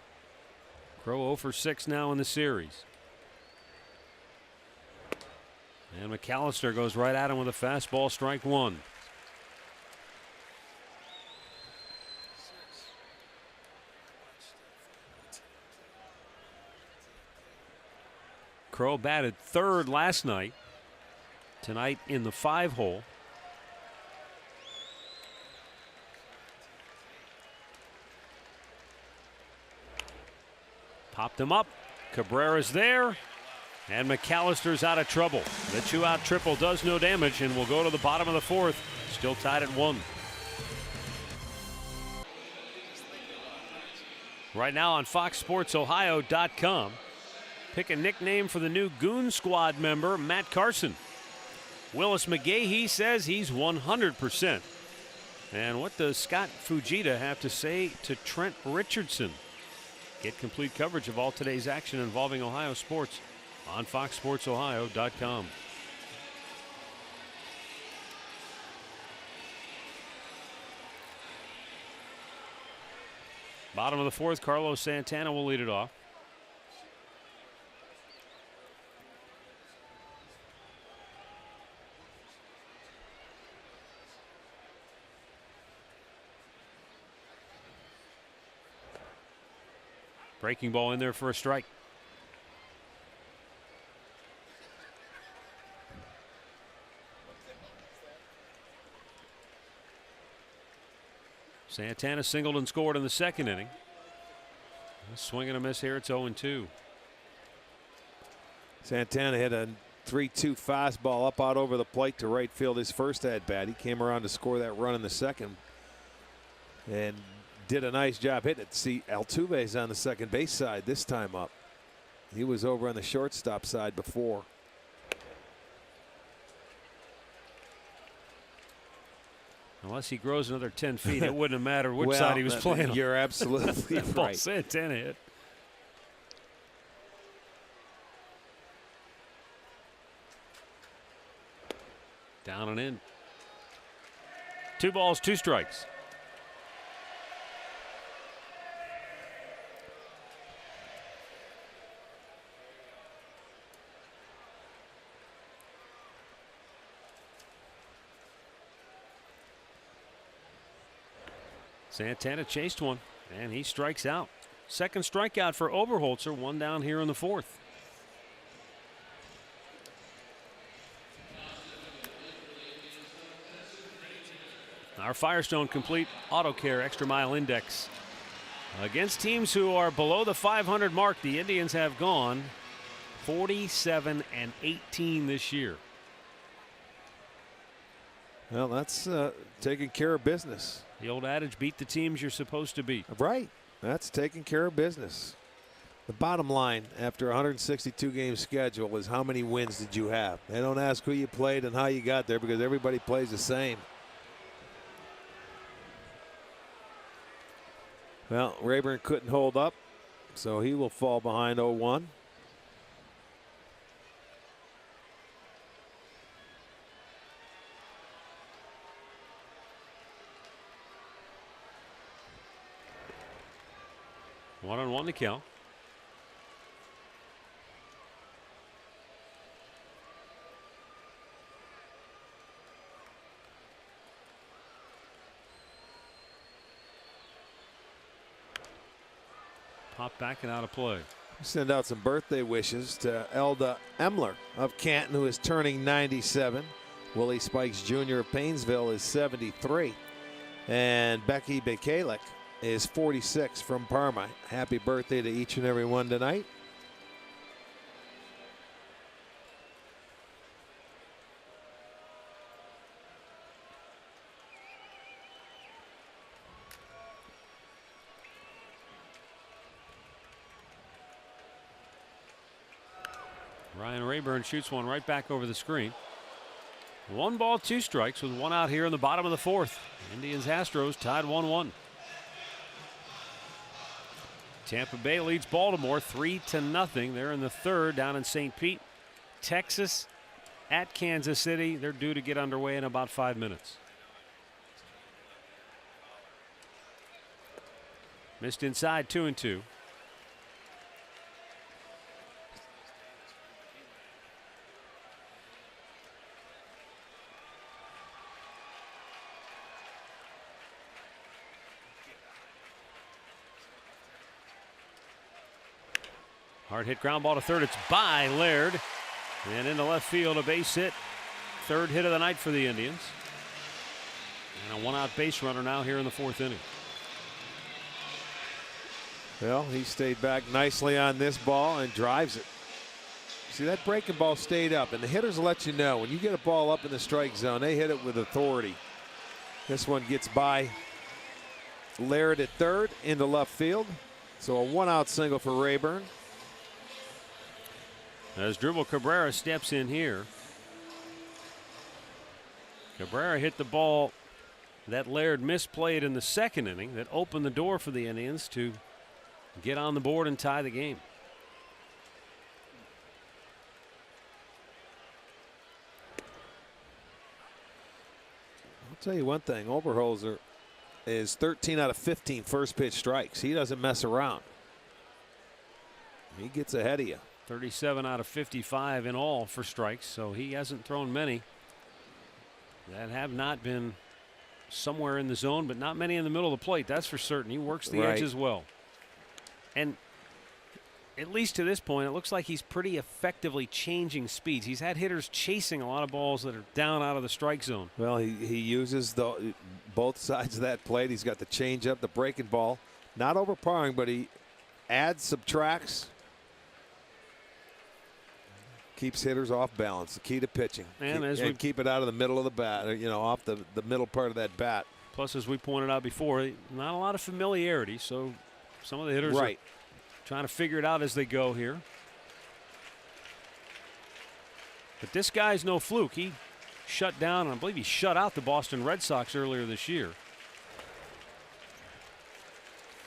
Crowe 0 for 6 now in the series. And McAllister goes right at him with a fastball, strike 1. Crowe batted third last night. Tonight in the 5-hole. Popped him up. Cabrera's there. And McAllister's out of trouble. The 2-out triple does no damage and will go to the bottom of the 4th. Still tied at 1. Right now on FoxSportsOhio.com. Pick a nickname for the new Goon Squad member, Matt Carson. Willis McGahee says he's 100%. And what does Scott Fujita have to say to Trent Richardson? Get complete coverage of all today's action involving Ohio sports on FoxSportsOhio.com. Bottom of the 4th, Carlos Santana will lead it off. Breaking ball in there for a strike. Santana singled and scored in the 2nd inning. A swing and a miss here. It's 0-2. Santana hit a 3-2 fastball up out over the plate to right field his first at bat. He came around to score that run in the 2nd. And did a nice job hitting it. See, Altuve's on the second base side this time up. He was over on the shortstop side before. Unless he grows another 10 feet, it wouldn't have mattered which side he was playing on. You're absolutely That ball right. Santana hit. Down and in. 2 balls, 2 strikes. Santana chased one, and he strikes out. Second strikeout for Oberholzer, 1 down here in the 4th. Our Firestone Complete Auto Care Extra Mile Index. Against teams who are below the 500 mark, the Indians have gone 47-18 this year. Well, that's taking care of business. The old adage, beat the teams you're supposed to beat. Right. That's taking care of business. The bottom line after a 162 game schedule is how many wins did you have? They don't ask who you played and how you got there because everybody plays the same. Well, Rayburn couldn't hold up, so he will fall behind 0-1. One on one to count. Pop back and out of play. Send out some birthday wishes to Elda Emler of Canton, who is turning 97. Willie Spikes Jr. of Painesville is 73. And Becky Bekalik is 46 from Parma. Happy birthday to each and every one tonight. Ryan Rayburn shoots one right back over the screen. 1 ball, 2 strikes with 1 out here in the bottom of the 4th. Indians Astros tied 1-1. Tampa Bay leads Baltimore 3-0. They're in the 3rd down in St. Pete. Texas at Kansas City. They're due to get underway in about 5 minutes. Missed inside, 2-2. Hard hit ground ball to 3rd. It's by Laird. And into left field, a base hit. 3rd hit of the night for the Indians. And a 1-out base runner now here in the 4th inning. Well, he stayed back nicely on this ball and drives it. See, that breaking ball stayed up, and the hitters let you know when you get a ball up in the strike zone, they hit it with authority. This one gets by Laird at 3rd into left field. So a 1-out single for Rayburn. As Dribble Cabrera steps in here. Cabrera hit the ball that Laird misplayed in the 2nd inning that opened the door for the Indians to get on the board and tie the game. I'll tell you one thing, Oberholzer is 13 out of 15 first pitch strikes. He doesn't mess around. He gets ahead of you. 37 out of 55 in all for strikes, so he hasn't thrown many that have not been somewhere in the zone, but not many in the middle of the plate. That's for certain. He works the edge as well. And at least to this point, it looks like he's pretty effectively changing speeds. He's had hitters chasing a lot of balls that are down out of the strike zone. Well, he uses both sides of that plate. He's got the changeup, the breaking ball. Not overpowering, but he adds, subtracts. Keeps hitters off balance. The key to pitching. And keep it out of the middle of the bat, off the middle part of that bat. Plus, as we pointed out before, not a lot of familiarity, so some of the hitters are trying to figure it out as they go here. But this guy's no fluke. He shut down, and I believe he shut out the Boston Red Sox earlier this year.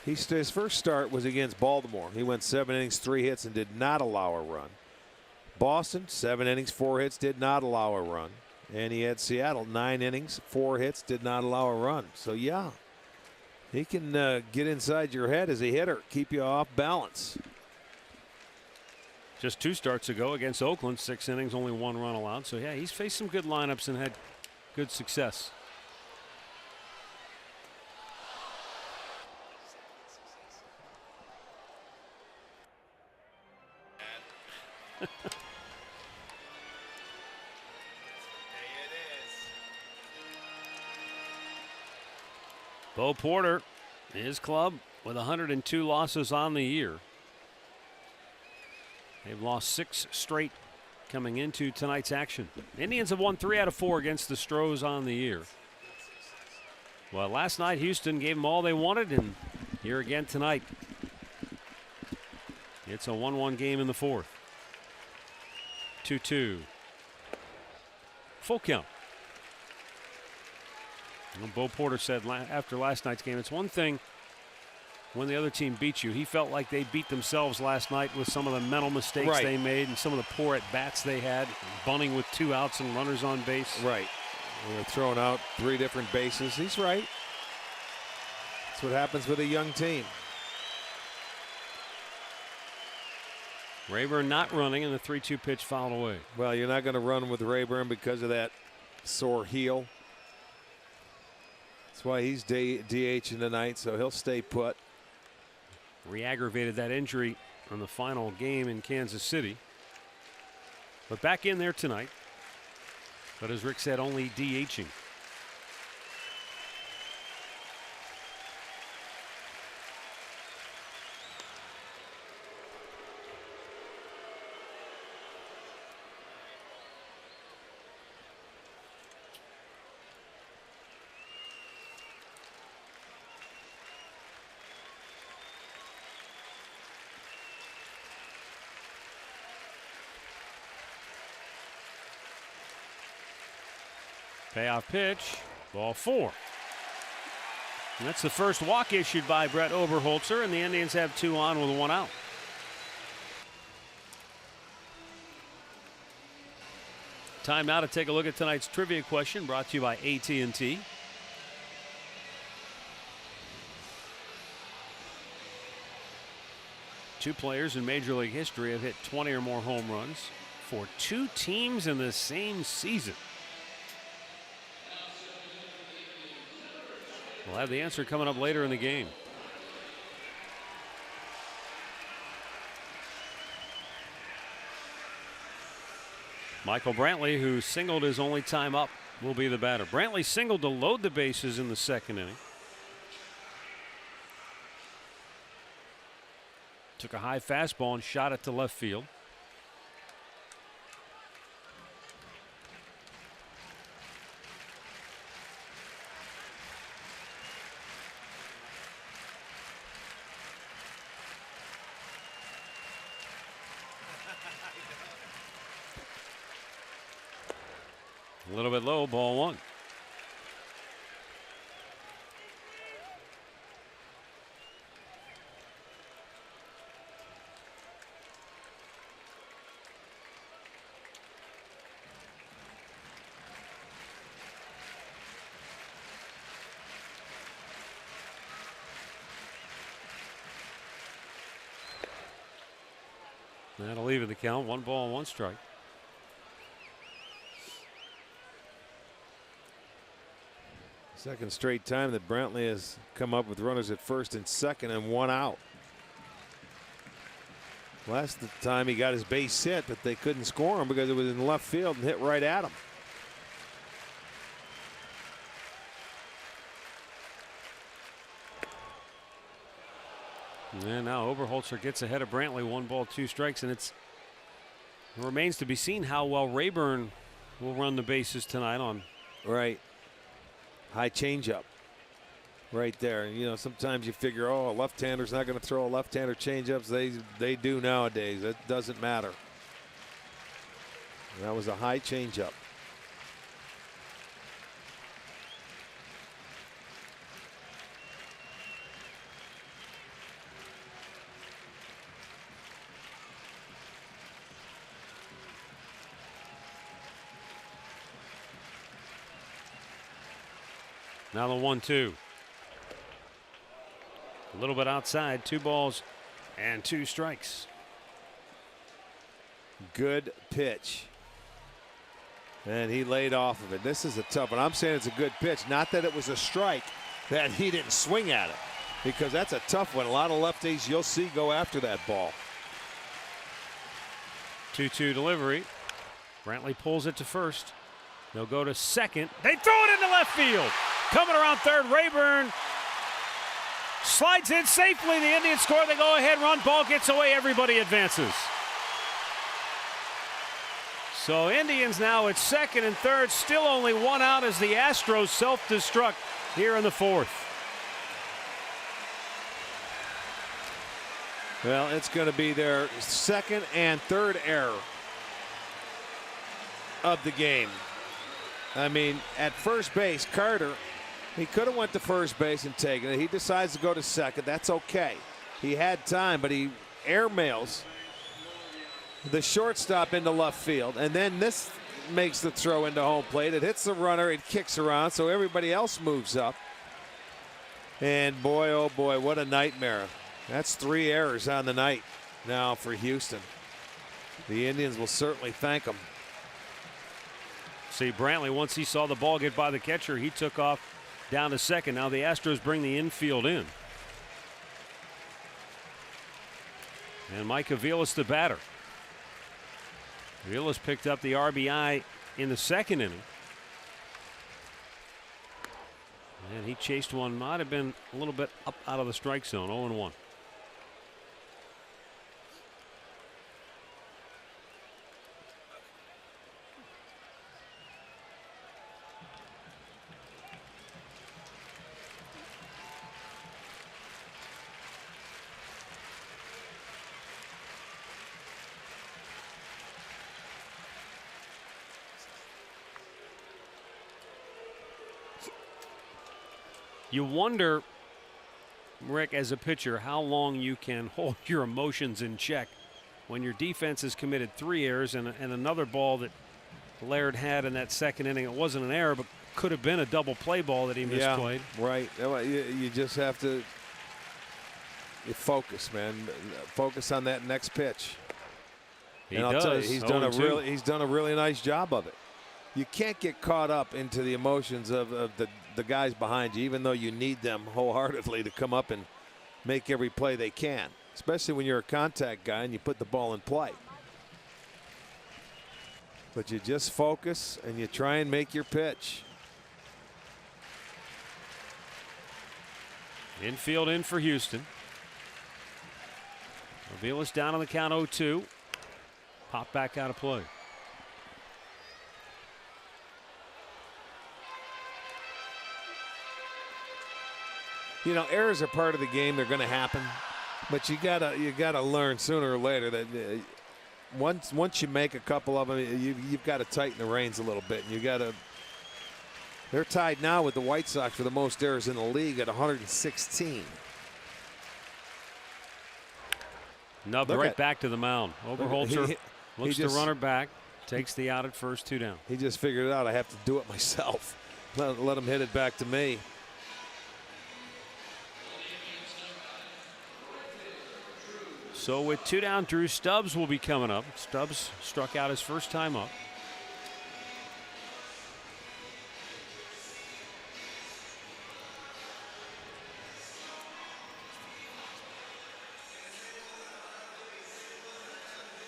His first start was against Baltimore. He went 7 innings, 3 hits, and did not allow a run. Boston, 7 innings, 4 hits, did not allow a run. And he had Seattle, 9 innings, 4 hits, did not allow a run. So, yeah, he can get inside your head as a hitter, keep you off balance. Just 2 starts ago against Oakland, 6 innings, only 1 run allowed. So, yeah, he's faced some good lineups and had good success. Bo Porter, his club, with 102 losses on the year. They've lost 6 straight coming into tonight's action. Indians have won 3 out of 4 against the Stros on the year. Well, last night Houston gave them all they wanted, and here again tonight. It's a 1-1 game in the 4th. 2-2. Full count. Bo Porter said after last night's game, it's one thing when the other team beats you. He felt like they beat themselves last night with some of the mental mistakes they made and some of the poor at-bats they had, bunting with 2 outs and runners on base. Right. They were throwing out 3 different bases. He's right. That's what happens with a young team. Rayburn not running, and the 3-2 pitch fouled away. Well, you're not going to run with Rayburn because of that sore heel. That's why he's DHing tonight, so he'll stay put. Re-aggravated that injury on the final game in Kansas City. But back in there tonight. But as Rick said, only DHing. Payoff pitch, ball 4. And that's the first walk issued by Brett Oberholzer, and the Indians have 2 on with 1 out. Time now to take a look at tonight's trivia question, brought to you by AT&T. Two players in Major League history have hit 20 or more home runs for 2 teams in the same season. We'll have the answer coming up later in the game. Michael Brantley, who singled his only time up, will be the batter. Brantley singled to load the bases in the 2nd inning. Took a high fastball and shot it to left field. A little bit low, ball 1. That'll even the count. 1 ball, 1 strike. Second straight time that Brantley has come up with runners at 1st and 2nd and 1 out. Last time he got his base hit, but they couldn't score him because it was in left field and hit right at him. And now Oberholzer gets ahead of Brantley. 1 ball, 2 strikes, and it remains to be seen how well Rayburn will run the bases tonight on. Right. High changeup right there. You know, sometimes you figure, oh, a left-hander's not going to throw a left-hander changeups. They do nowadays. It doesn't matter. That was a high changeup. Now the 1-2. A little bit outside. 2 balls and 2 strikes. Good pitch. And he laid off of it. This is a tough one. I'm saying it's a good pitch. Not that it was a strike, that he didn't swing at it. Because that's a tough one. A lot of lefties you'll see go after that ball. 2-2 delivery. Brantley pulls it to 1st. They'll go to 2nd. They throw it into left field. Coming around 3rd, Rayburn slides in safely. The Indians score. They go ahead run. Ball gets away. Everybody advances. So Indians now at 2nd and 3rd. Still only 1 out as the Astros self-destruct here in the 4th. Well, it's going to be their 2nd and 3rd error of the game. I mean, at first base, Carter, he could have went to first base and taken it. He decides to go to 2nd. That's okay. He had time, but he airmails the shortstop into left field. And then this makes the throw into home plate. It hits the runner. It kicks around, so everybody else moves up. And boy, oh boy, what a nightmare. That's 3 errors on the night now for Houston. The Indians will certainly thank him. See, Brantley, once he saw the ball get by the catcher, he took off down to 2nd. Now the Astros bring the infield in. And Mike Avila's the batter. Avila's picked up the RBI in the 2nd inning. And he chased one, might have been a little bit up out of the strike zone, 0-1. You wonder, Rick, as a pitcher, how long you can hold your emotions in check when your defense has committed 3 errors and another ball that Laird had in that second inning. It wasn't an error, but could have been a double play ball that he misplayed. Yeah, right. You just have to focus, man. Focus on that next pitch. He I'll does. tell you, he's done a really nice job of it. You can't get caught up into the emotions of the guys behind you, even though you need them wholeheartedly to come up and make every play they can, especially when you're a contact guy and you put the ball in play. But you just focus and you try and make your pitch. Infield in for Houston. Avila's down on the count 0-2. Pop back out of play. You know, errors are part of the game. They're going to happen, but you gotta learn sooner or later that once you make a couple of them, you've got to tighten the reins a little bit. And you got to. They're tied now with the White Sox for the most errors in the league at 116. Nubbed right back to the mound. Oberholzer looks the runner back, takes the out at first, 2 down. He just figured it out. I have to do it myself. Let him hit it back to me. So with 2 down, Drew Stubbs will be coming up. Stubbs struck out his first time up.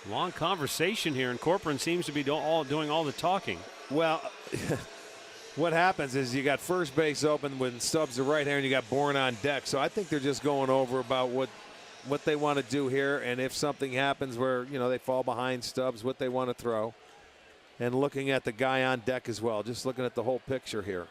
Long conversation here, and Corcoran seems to be doing all the talking. Well, what happens is you got first base open when Stubbs the right hander, and you got Bourne on deck. So I think they're just going over about what they want to do here, and if something happens where they fall behind Stubbs, what they want to throw, and looking at the guy on deck as well. Just looking at the whole picture here.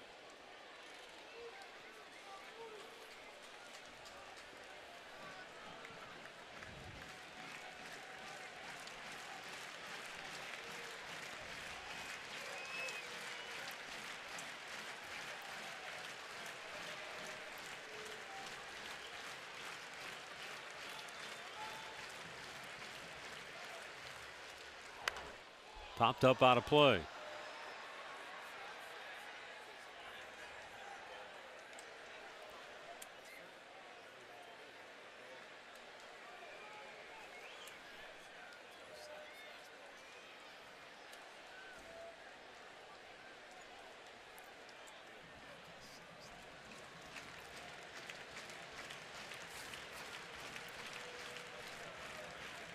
Popped up out of play.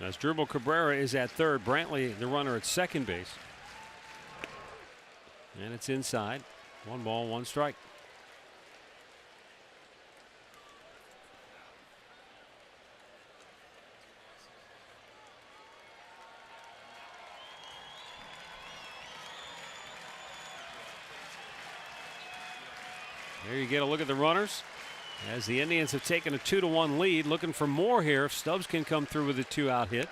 As Dribble Cabrera is at third, Brantley the runner at second base. And it's inside. 1 ball, 1 strike. There you get a look at the runners as the Indians have taken a 2-1 lead. Looking for more here if Stubbs can come through with a 2-out hit.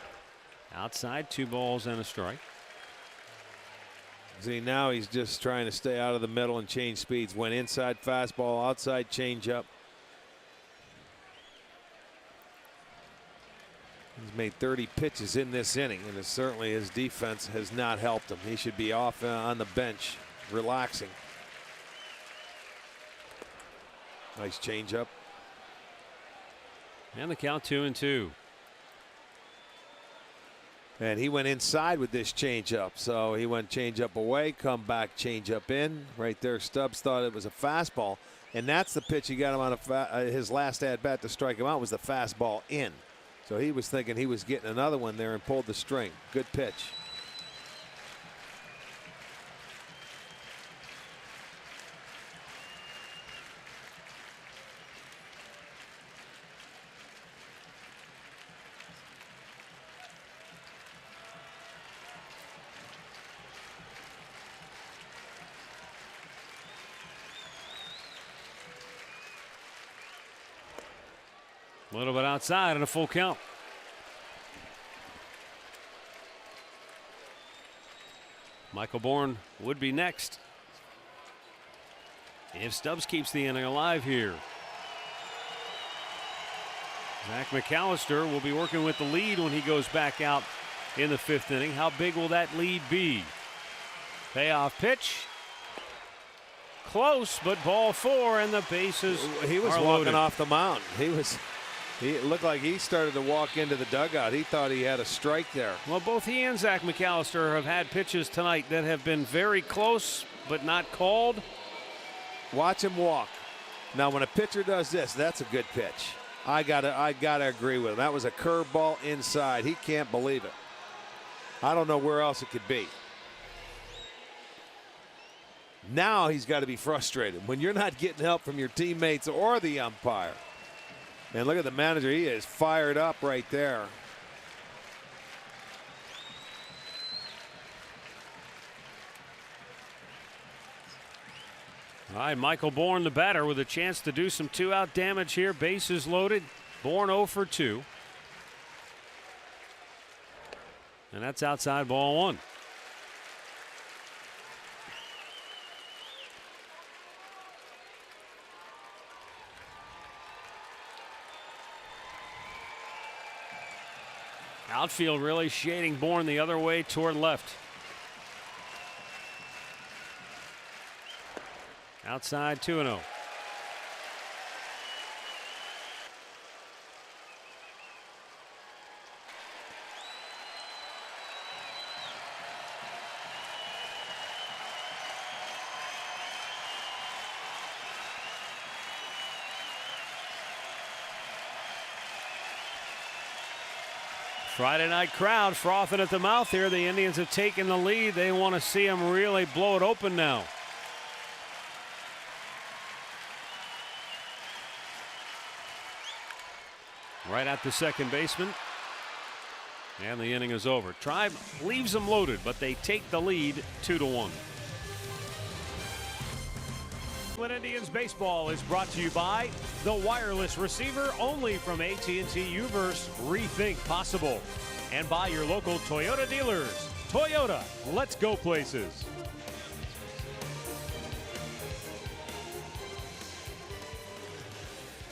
Outside, 2 balls and a strike. See, now he's just trying to stay out of the middle and change speeds. Went inside fastball, outside changeup. He's made 30 pitches in this inning, and certainly his defense has not helped him. He should be off on the bench, relaxing. Nice changeup. And the count 2-2. And he went inside with this changeup. So he went changeup away, come back, changeup in. Right there, Stubbs thought it was a fastball. And that's the pitch he got him on his last at-bat to strike him out was the fastball in. So he was thinking he was getting another one there and pulled the string. Good pitch. A little bit outside and a full count. Michael Bourne would be next. if Stubbs keeps the inning alive here. Zach McAllister will be working with the lead when he goes back out in the 5th inning. How big will that lead be? Payoff pitch. Close, but ball 4, and the bases He was are walking loaded. off the mound. He looked like he started to walk into the dugout. He thought he had a strike there. Well, both he and Zach McAllister have had pitches tonight that have been very close, but not called. Watch him walk. Now, when a pitcher does this, that's a good pitch. I gotta agree with him. That was a curveball inside. He can't believe it. I don't know where else it could be. Now he's got to be frustrated when you're not getting help from your teammates or the umpire. And look at the manager. He is fired up right there. All right, Michael Bourne, the batter, with a chance to do some 2-out damage here. Bases loaded. Bourne 0 for 2. And that's outside ball 1. Outfield really shading Bourne the other way toward left. Outside 2-0. Friday night crowd frothing at the mouth here. The Indians have taken the lead. They want to see them really blow it open now. Right at the second baseman. And the inning is over. Tribe leaves them loaded, but they take the lead 2-1. Cleveland Indians baseball is brought to you by the wireless receiver only from AT&T Uverse. Rethink possible. And by your local Toyota dealers. Toyota, let's go places.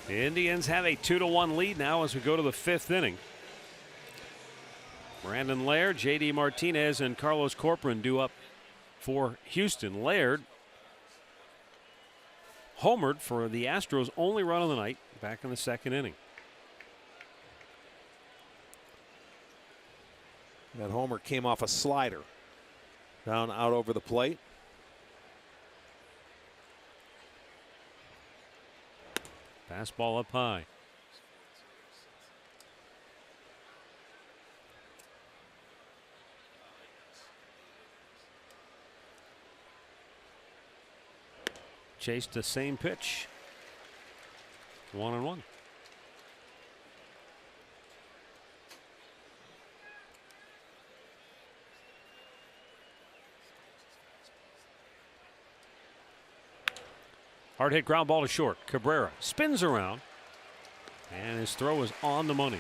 The Indians have a 2-1 lead now as we go to the 5th inning. Brandon Laird, J.D. Martinez, and Carlos Corcoran due up for Houston. Laird homered for the Astros' only run of the night back in the 2nd inning. That homer came off a slider down out over the plate. Fastball up high. Chased the same pitch. 1-1. Hard hit ground ball to short. Cabrera spins around, and his throw is on the money.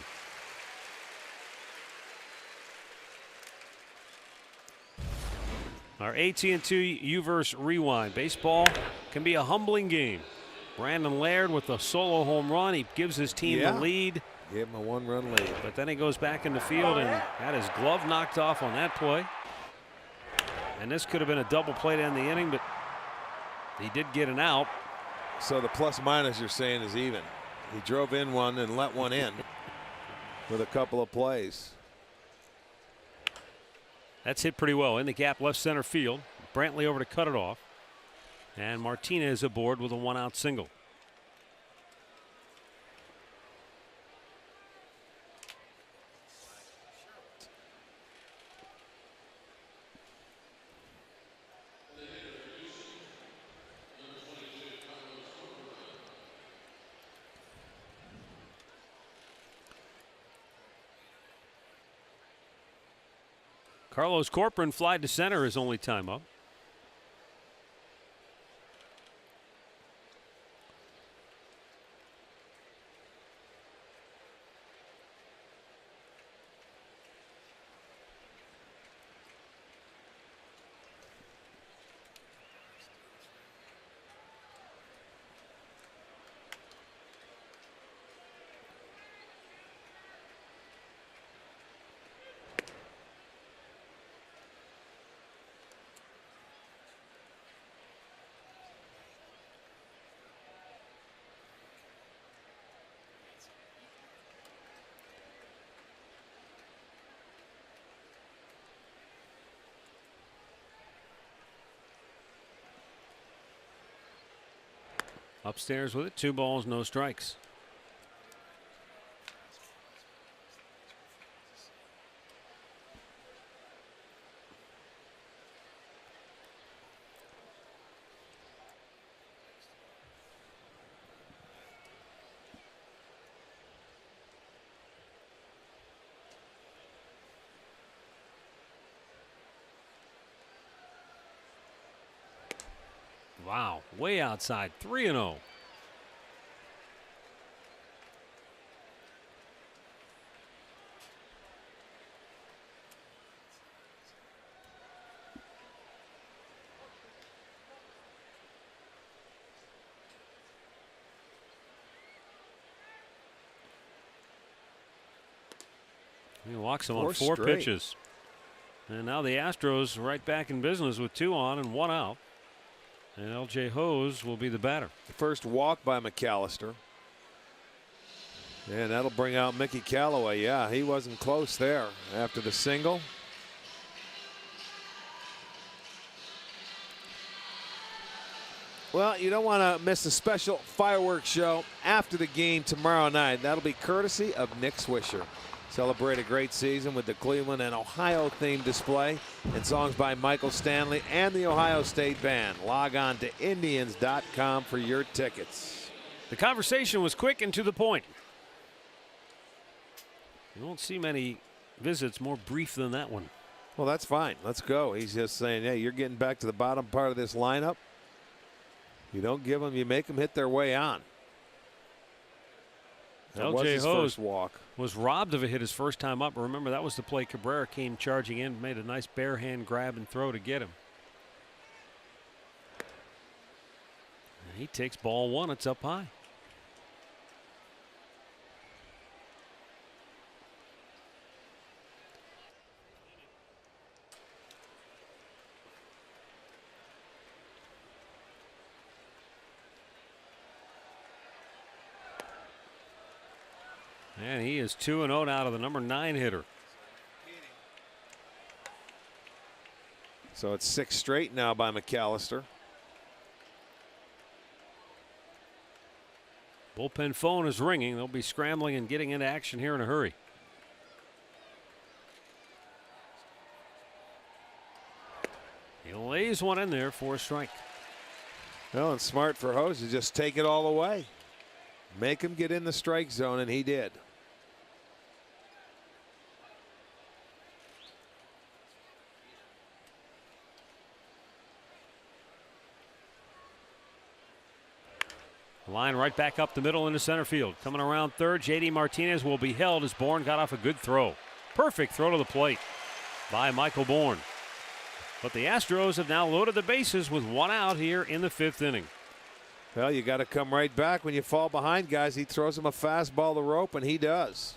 Our AT&T Uverse Rewind. Baseball can be a humbling game. Brandon Laird with a solo home run. He gives his team the lead. Gave him a 1-run lead. But then he goes back in the field and had his glove knocked off on that play. And this could have been a double play to end the inning, but he did get an out. So the plus minus you're saying is even. He drove in one and let one in with a couple of plays. That's hit pretty well in the gap left center field. Brantley over to cut it off. And Martinez aboard with a 1-out single. Carlos Corcoran flied to center his only time up. Upstairs with it. 2 balls, no strikes. Wow, way outside, 3-0. He walks him on 4 pitches. And now the Astros right back in business with 2 on and 1 out. And L.J. Hose will be the batter. First walk by McAllister. And that'll bring out Mickey Callaway. Yeah, he wasn't close there after the single. Well, you don't want to miss a special fireworks show after the game tomorrow night. That'll be courtesy of Nick Swisher. Celebrate a great season with the Cleveland and Ohio themed display and songs by Michael Stanley and the Ohio State Band. Log on to Indians.com for your tickets. The conversation was quick and to the point. You won't see many visits more brief than that one. Well, that's fine. Let's go. He's just saying, hey, you're getting back to the bottom part of this lineup. You don't give them, you make them hit their way on. That was his first walk. Was robbed of a hit his first time up. Remember, that was the play Cabrera came charging in, made a nice bare hand grab and throw to get him. And he takes ball 1. It's up high. And he is 2-0 now to the number 9 hitter. So it's 6 straight now by McAllister. Bullpen phone is ringing. They'll be scrambling and getting into action here in a hurry. He lays one in there for a strike. Well, and smart for Hose to just take it all away. Make him get in the strike zone, and he did. Line right back up the middle into center field. Coming around third, J.D. Martinez will be held as Bourne got off a good throw. Perfect throw to the plate by Michael Bourne. But the Astros have now loaded the bases with 1 out here in the 5th inning. Well, you got to come right back when you fall behind, guys. He throws him a fastball to rope, and he does.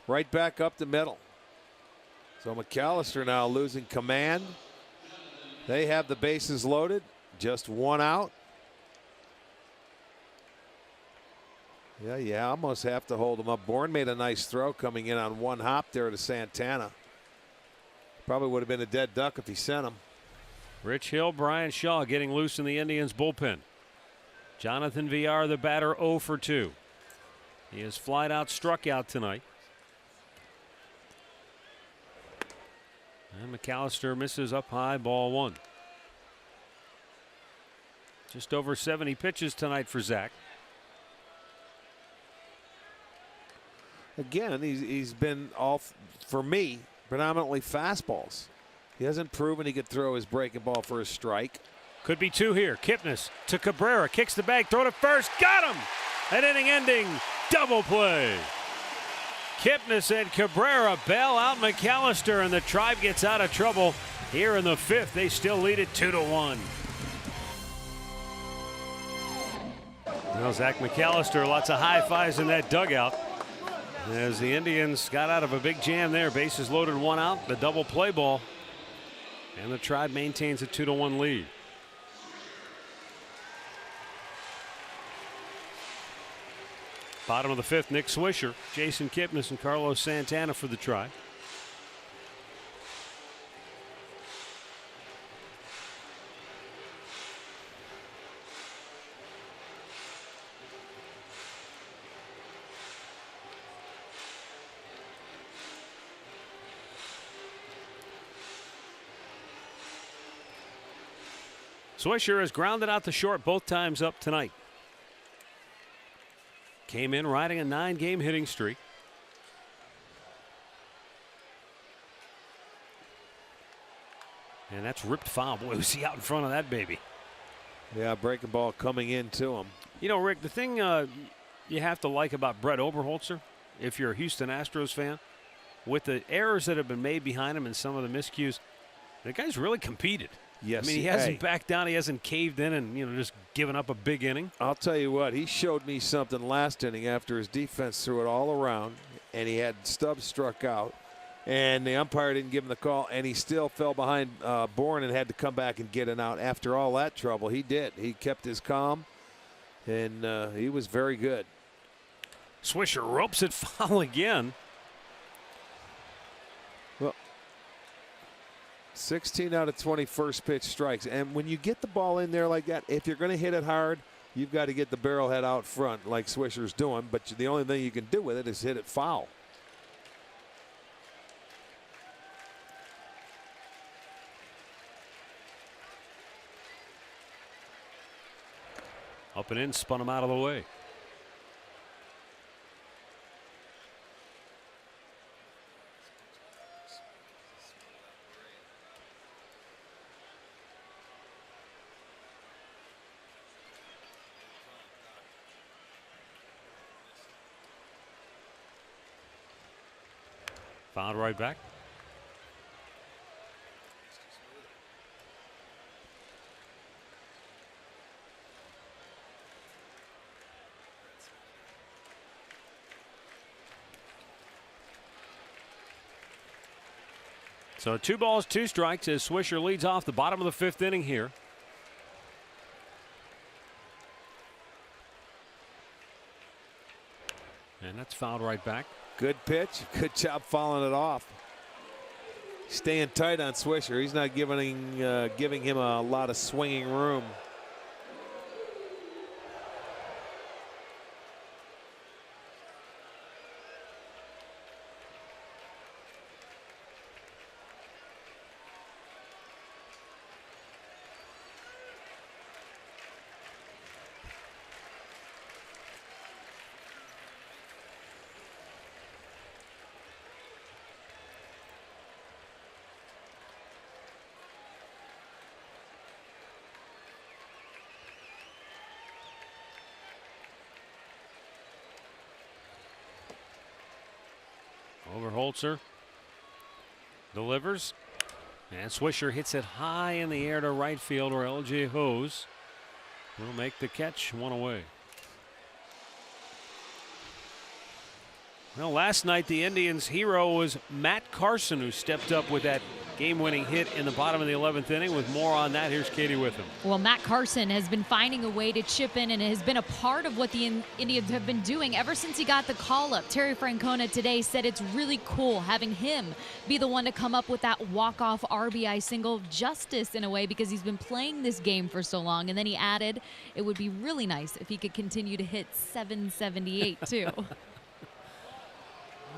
Right back up the middle. So McAllister now losing command. They have the bases loaded. Just 1 out. Yeah, you almost have to hold him up. Bourne made a nice throw coming in on 1 hop there to Santana. Probably would have been a dead duck if he sent him. Rich Hill, Brian Shaw getting loose in the Indians bullpen. Jonathan Villar, the batter, 0 for 2. He has flied out, struck out tonight. And McAllister misses up high, ball 1. Just over 70 pitches tonight for Zach. Again, he's been off, for me, predominantly fastballs. He hasn't proven he could throw his breaking ball for a strike. Could be 2 here. Kipnis to Cabrera, kicks the bag, throw to first, got him! An inning-ending double play. Kipnis and Cabrera bail out McAllister, and the Tribe gets out of trouble here in the 5th. They still lead it 2-1. Now Zach McAllister, lots of high fives in that dugout. As the Indians got out of a big jam there, bases loaded, 1 out, the double play ball, and the Tribe maintains a 2-1 lead. Bottom of the 5th, Nick Swisher, Jason Kipnis, and Carlos Santana for the Tribe. Swisher has grounded out to short both times up tonight. Came in riding a 9-game hitting streak. And that's ripped foul. Boy, was he out in front of that baby. Yeah, breaking ball coming in to him. You know, Rick, the thing you have to like about Brett Oberholzer, if you're a Houston Astros fan, with the errors that have been made behind him and some of the miscues, the guy's really competed. Yes, I mean, he hasn't backed down. He hasn't caved in and, just given up a big inning. I'll tell you what, he showed me something last inning after his defense threw it all around, and he had Stubbs struck out, and the umpire didn't give him the call, and he still fell behind Bourne and had to come back and get an out. After all that trouble, he did. He kept his calm, and he was very good. Swisher ropes it foul again. Well, 16 out of 20 first pitch strikes. And when you get the ball in there like that, if you're going to hit it hard, you've got to get the barrel head out front like Swisher's doing. But the only thing you can do with it is hit it foul. Up and in, spun him out of the way. Fouled right back. So 2 balls, 2 strikes as Swisher leads off the bottom of the 5th inning here. And that's fouled right back. Good pitch. Good job fouling it off. Staying tight on Swisher. He's not giving him a lot of swinging room. Oberholzer delivers, and Swisher hits it high in the air to right field, where L.J. Hose will make the catch, 1 away. Well, last night the Indians' hero was Matt Carson, who stepped up with that game-winning hit in the bottom of the 11th inning. With more on that, here's Katie with him. Well, Matt Carson has been finding a way to chip in and has been a part of what the Indians have been doing ever since he got the call-up. Terry Francona today said it's really cool having him be the one to come up with that walk-off RBI single, justice in a way, because he's been playing this game for so long. And then he added it would be really nice if he could continue to hit 778 too.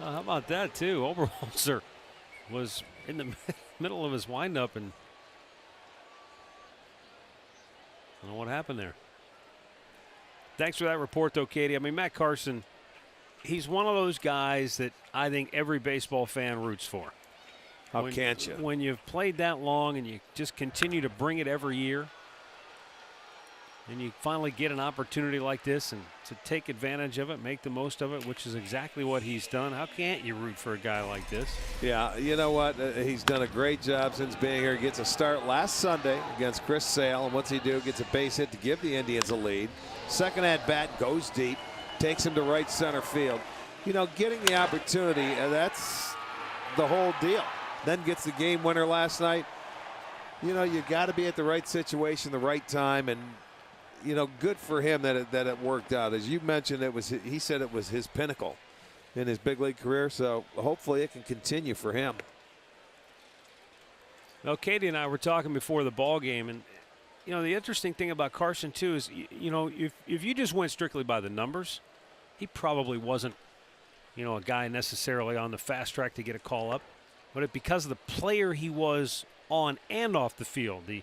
How about that, too? Oberholzer was in the middle of his windup, and I don't know what happened there. Thanks for that report, though, Katie. I mean, Matt Carson, he's one of those guys that I think every baseball fan roots for. How can't you? When you've played that long and you just continue to bring it every year, and you finally get an opportunity like this and to take advantage of it, make the most of it, which is exactly what he's done. How can't you root for a guy like this? Yeah, you know what? He's done a great job since being here. He gets a start last Sunday against Chris Sale, and what's he do? Gets a base hit to give the Indians a lead. Second at bat, goes deep, takes him to right center field. You know, getting the opportunity, that's the whole deal. Then gets the game winner last night. You know, you got to be at the right situation, the right time, and you know, good for him that it worked out. As you mentioned, he said it was his pinnacle in his big league career, so hopefully it can continue for him. Well, Katie and I were talking before the ball game, and you know, the interesting thing about Carson too is, you know, if you just went strictly by the numbers, he probably wasn't, you know, a guy necessarily on the fast track to get a call up, but because of the player he was on and off the field, the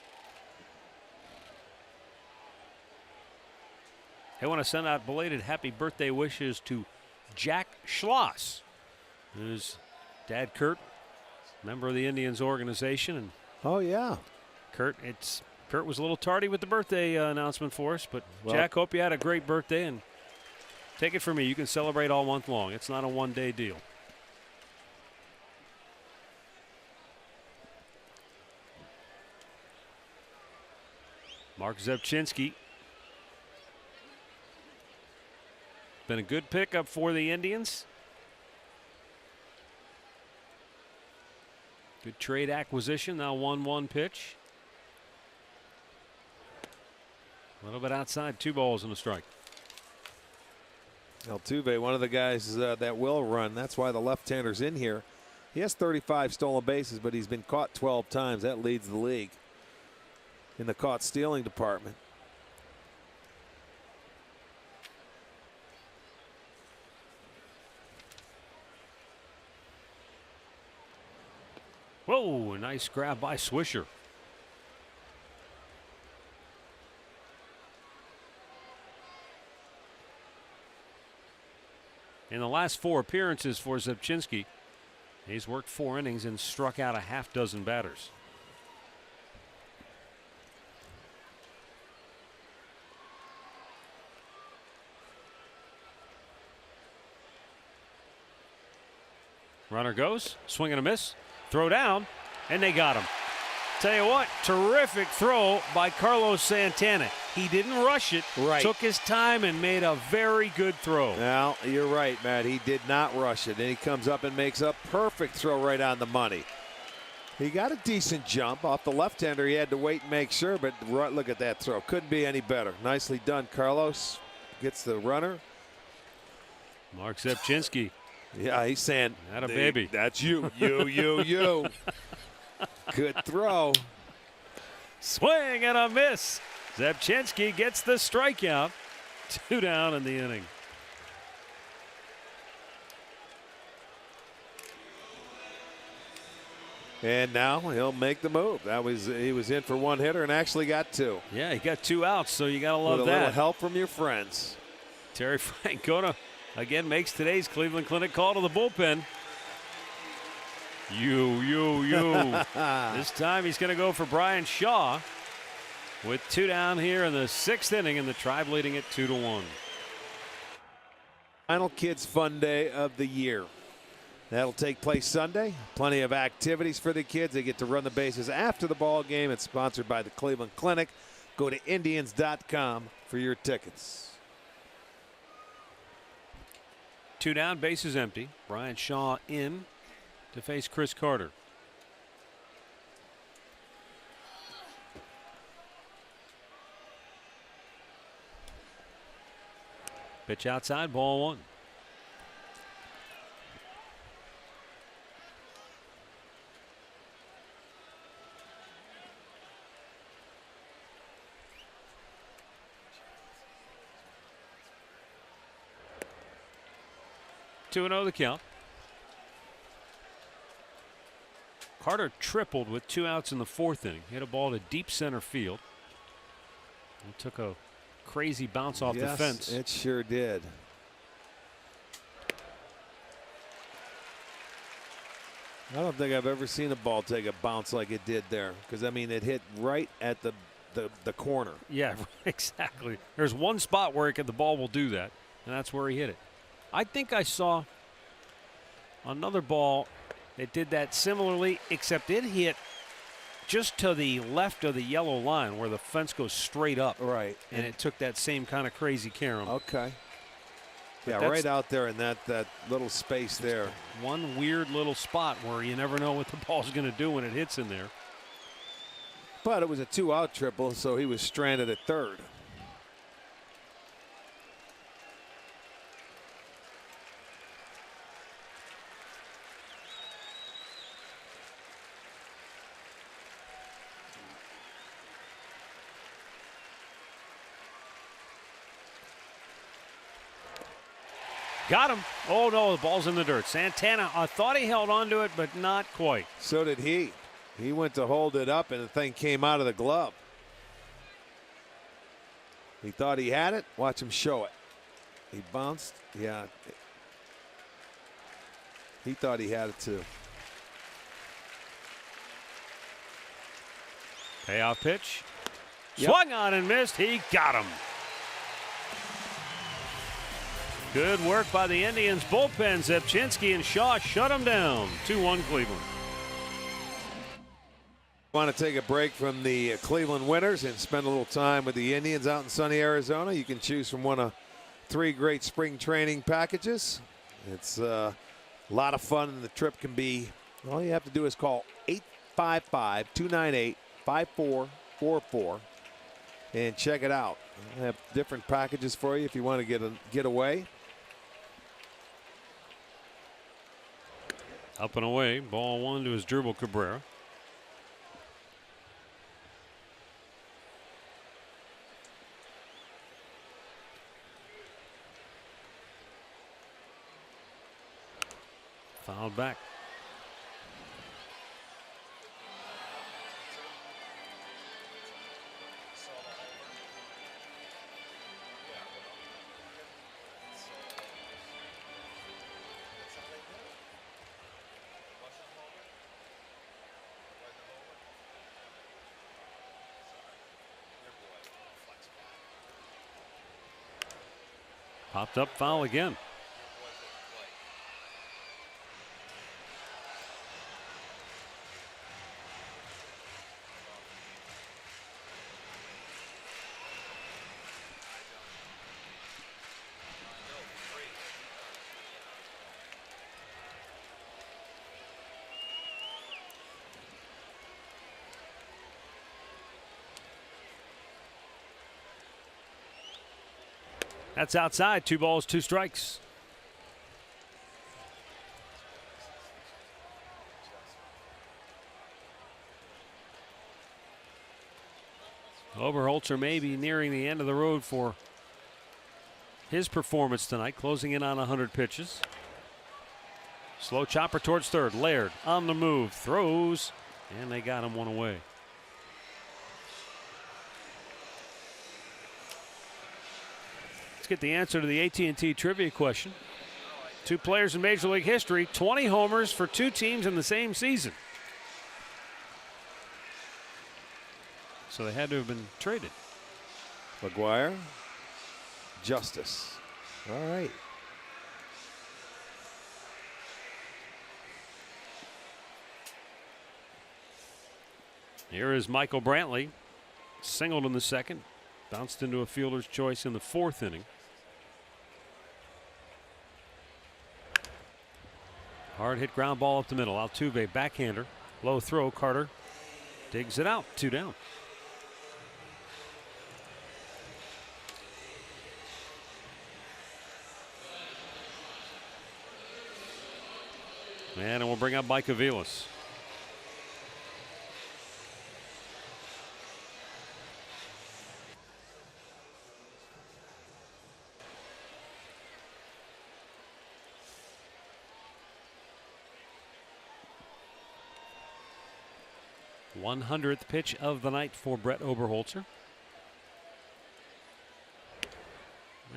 I want to send out belated happy birthday wishes to Jack Schloss, whose dad, Kurt, member of the Indians organization. And oh, yeah. Kurt was a little tardy with the birthday announcement for us, but well, Jack, hope you had a great birthday, and take it from me, you can celebrate all month long. It's not a one-day deal. Mark Zebchinski. Been a good pickup for the Indians. Good trade acquisition. Now 1-1 pitch. A little bit outside, 2 balls and a strike. Altuve, one of the guys that will run. That's why the left-hander's in here. He has 35 stolen bases, but he's been caught 12 times. That leads the league in the caught stealing department. Whoa, a nice grab by Swisher. In the last 4 appearances for Zebchinski, he's worked 4 innings and struck out a half dozen batters. Runner goes, swing and a miss, throw down, and they got him. Tell you what, terrific throw by Carlos Santana. He didn't rush it, right. Took his time and made a very good throw. Now, you're right, Matt. He did not rush it, and he comes up and makes a perfect throw right on the money. He got a decent jump off the left-hander. He had to wait and make sure, but look at that throw. Couldn't be any better. Nicely done, Carlos. Gets the runner. Mark Zebchinski. Yeah, he's saying, "That a baby. That's you, you." Good throw. Swing and a miss. Zebchinski gets the strikeout. 2 down in the inning. And now he'll make the move. He was in for 1 hitter and actually got 2. Yeah, he got 2 outs, so you got to love With that. a little help from your friends. Terry Francona again makes today's Cleveland Clinic call to the bullpen. This time he's going to go for Brian Shaw with 2 down here in the 6th inning, and the Tribe leading it 2-1. Final Kids Fun Day of the year. That'll take place Sunday. Plenty of activities for the kids. They get to run the bases after the ball game. It's sponsored by the Cleveland Clinic. Go to Indians.com for your tickets. 2 down, bases empty. Brian Shaw in to face Chris Carter. Pitch outside, ball 1. Two and 0 the count. Carter tripled with 2 outs in the 4th inning. Hit a ball to deep center field. It took a crazy bounce off the fence. It sure did. I don't think I've ever seen a ball take a bounce like it did there. Because, I mean, it hit right at the corner. Yeah, exactly. There's one spot where the ball will do that, and that's where he hit it. I think I saw another ball that did that similarly, except it hit just to the left of the yellow line where the fence goes straight up. Right. And it took that same kind of crazy carom. Okay. But yeah, right out there in that little space there. One weird little spot where you never know what the ball's going to do when it hits in there. But it was a 2-out triple, so he was stranded at third. Got him. Oh, no, the ball's in the dirt. Santana, I thought he held on to it, but not quite. So did he. He went to hold it up, and the thing came out of the glove. He thought he had it. Watch him show it. He bounced. Yeah. He thought he had it too. Payoff pitch. Yep. Swung on and missed. He got him. Good work by the Indians bullpen. Zepchinski and Shaw shut him down. 2-1 Cleveland. Want to take a break from the Cleveland Winners and spend a little time with the Indians out in sunny Arizona? You can choose from one of 3 great spring training packages. It's a lot of fun, and the trip can be, all you have to do is call 855-298-5444 and check it out. I have different packages for you if you want to get away. Up and away. Ball 1 to Asdrubal Cabrera. Fouled back. Popped up, foul again. That's outside. 2 balls, 2 strikes. Oberholzer may be nearing the end of the road for his performance tonight, closing in on 100 pitches. Slow chopper towards third. Laird on the move, throws, and they got him 1 away. Get the answer to the AT&T trivia question. 2 players in Major League history, 20 homers for 2 teams in the same season. So they had to have been traded. McGuire, Justice. All right. Here is Michael Brantley, singled in the second, bounced into a fielder's choice in the 4th inning. Hard hit ground ball up the middle. Altuve backhander. Low throw. Carter digs it out. 2 down. And we'll bring up Mike Aviles. .100th pitch of the night for Brett Oberholzer.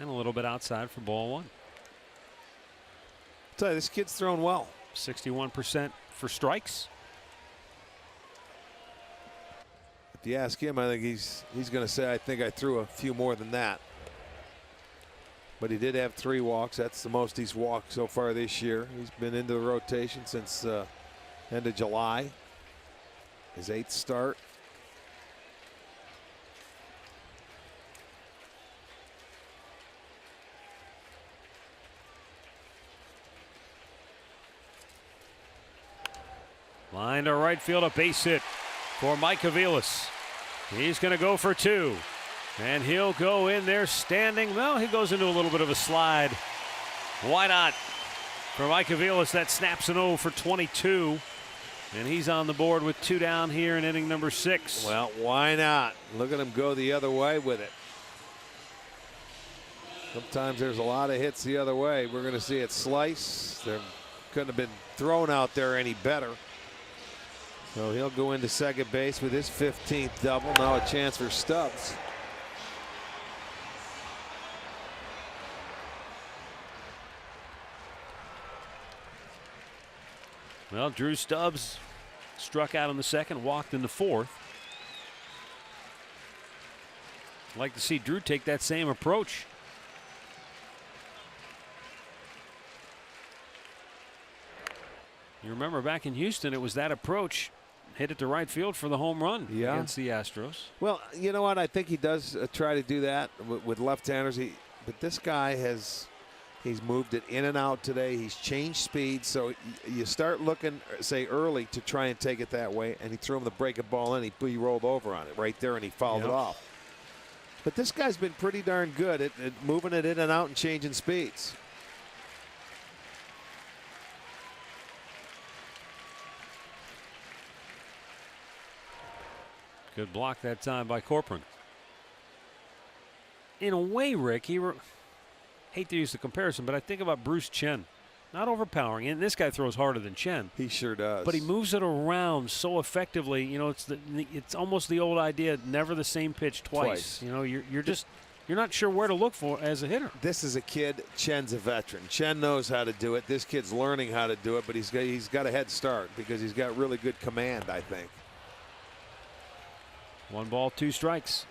And a little bit outside for ball 1. I'll tell you, this kid's thrown well. 61% for strikes. If you ask him, I think he's going to say, I think I threw a few more than that. But he did have 3 walks. That's the most he's walked so far this year. He's been into the rotation since end of July. His 8th start. Line to right field, a base hit for Mike Aviles. He's going to go for 2. And he'll go in there standing. Well, he goes into a little bit of a slide. Why not? For Mike Aviles, that snaps an 0 for 22. And he's on the board with 2 down here in inning number 6. Well, why not? Look at him go the other way with it. Sometimes there's a lot of hits the other way. We're going to see it slice. There couldn't have been thrown out there any better. So he'll go into second base with his 15th double. Now a chance for Stubbs. Well, Drew Stubbs struck out in the second, walked in the fourth. I'd like to see Drew take that same approach. You remember back in Houston, it was that approach. Hit it to right field for the home run against the Astros. Well, you know what? I think he does try to do that with left-handers. But this guy he's moved it in and out today. He's changed speed. So you start looking, say, early to try and take it that way. And he threw him the breaking ball in. He rolled over on it right there, and he fouled it off. But this guy's been pretty darn good at moving it in and out and changing speeds. Good block that time by Corcoran. In a way, Rick, hate to use the comparison, but I think about Bruce Chen. Not overpowering, and this guy throws harder than Chen. He sure does. But he moves it around so effectively. You know, it's almost the old idea: never the same pitch twice. You know, you're not sure where to look for as a hitter. This is a kid. Chen's a veteran. Chen knows how to do it. This kid's learning how to do it, but he's got a head start because he's got really good command, I think. 1 ball, 2 strikes.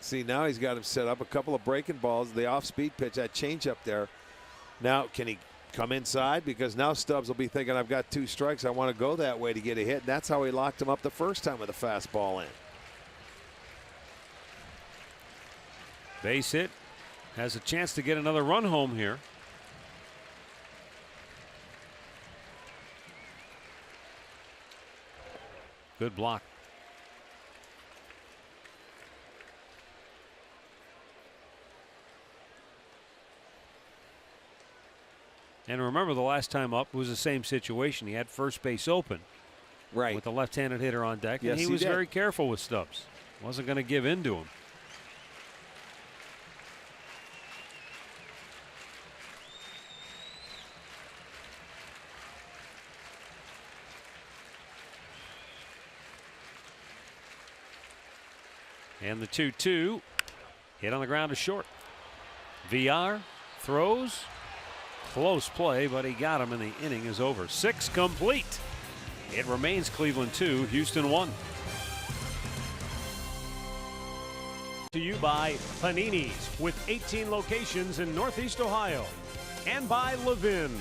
See, now he's got him set up. A couple of breaking balls, the off-speed pitch, that changeup there. Now, can he come inside? Because now Stubbs will be thinking, I've got 2 strikes. I want to go that way to get a hit. And that's how he locked him up the first time with a fastball in. Base hit. Has a chance to get another run home here. Good block. And remember, the last time up was the same situation. He had first base open. Right. With a left-handed hitter on deck. Yes, and he was did. very careful with Stubbs. Wasn't going to give in to him. And the 2-2 hit on the ground to short. VR throws. Close play, but he got him, and the inning is over. 6 complete. It remains Cleveland 2, Houston 1. To you by Panini's with 18 locations in Northeast Ohio. And by Levin.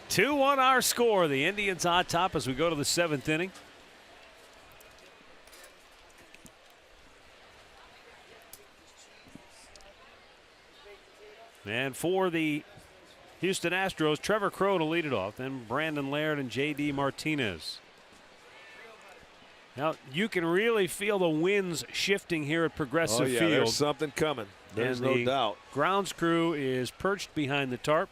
Two-one our score. The Indians on top as we go to the 7th inning. And for the Houston Astros, Trevor Crow to lead it off, then Brandon Laird and J.D. Martinez. Now, you can really feel the winds shifting here at Progressive Field. There's something coming. There's no doubt. Grounds crew is perched behind the tarp.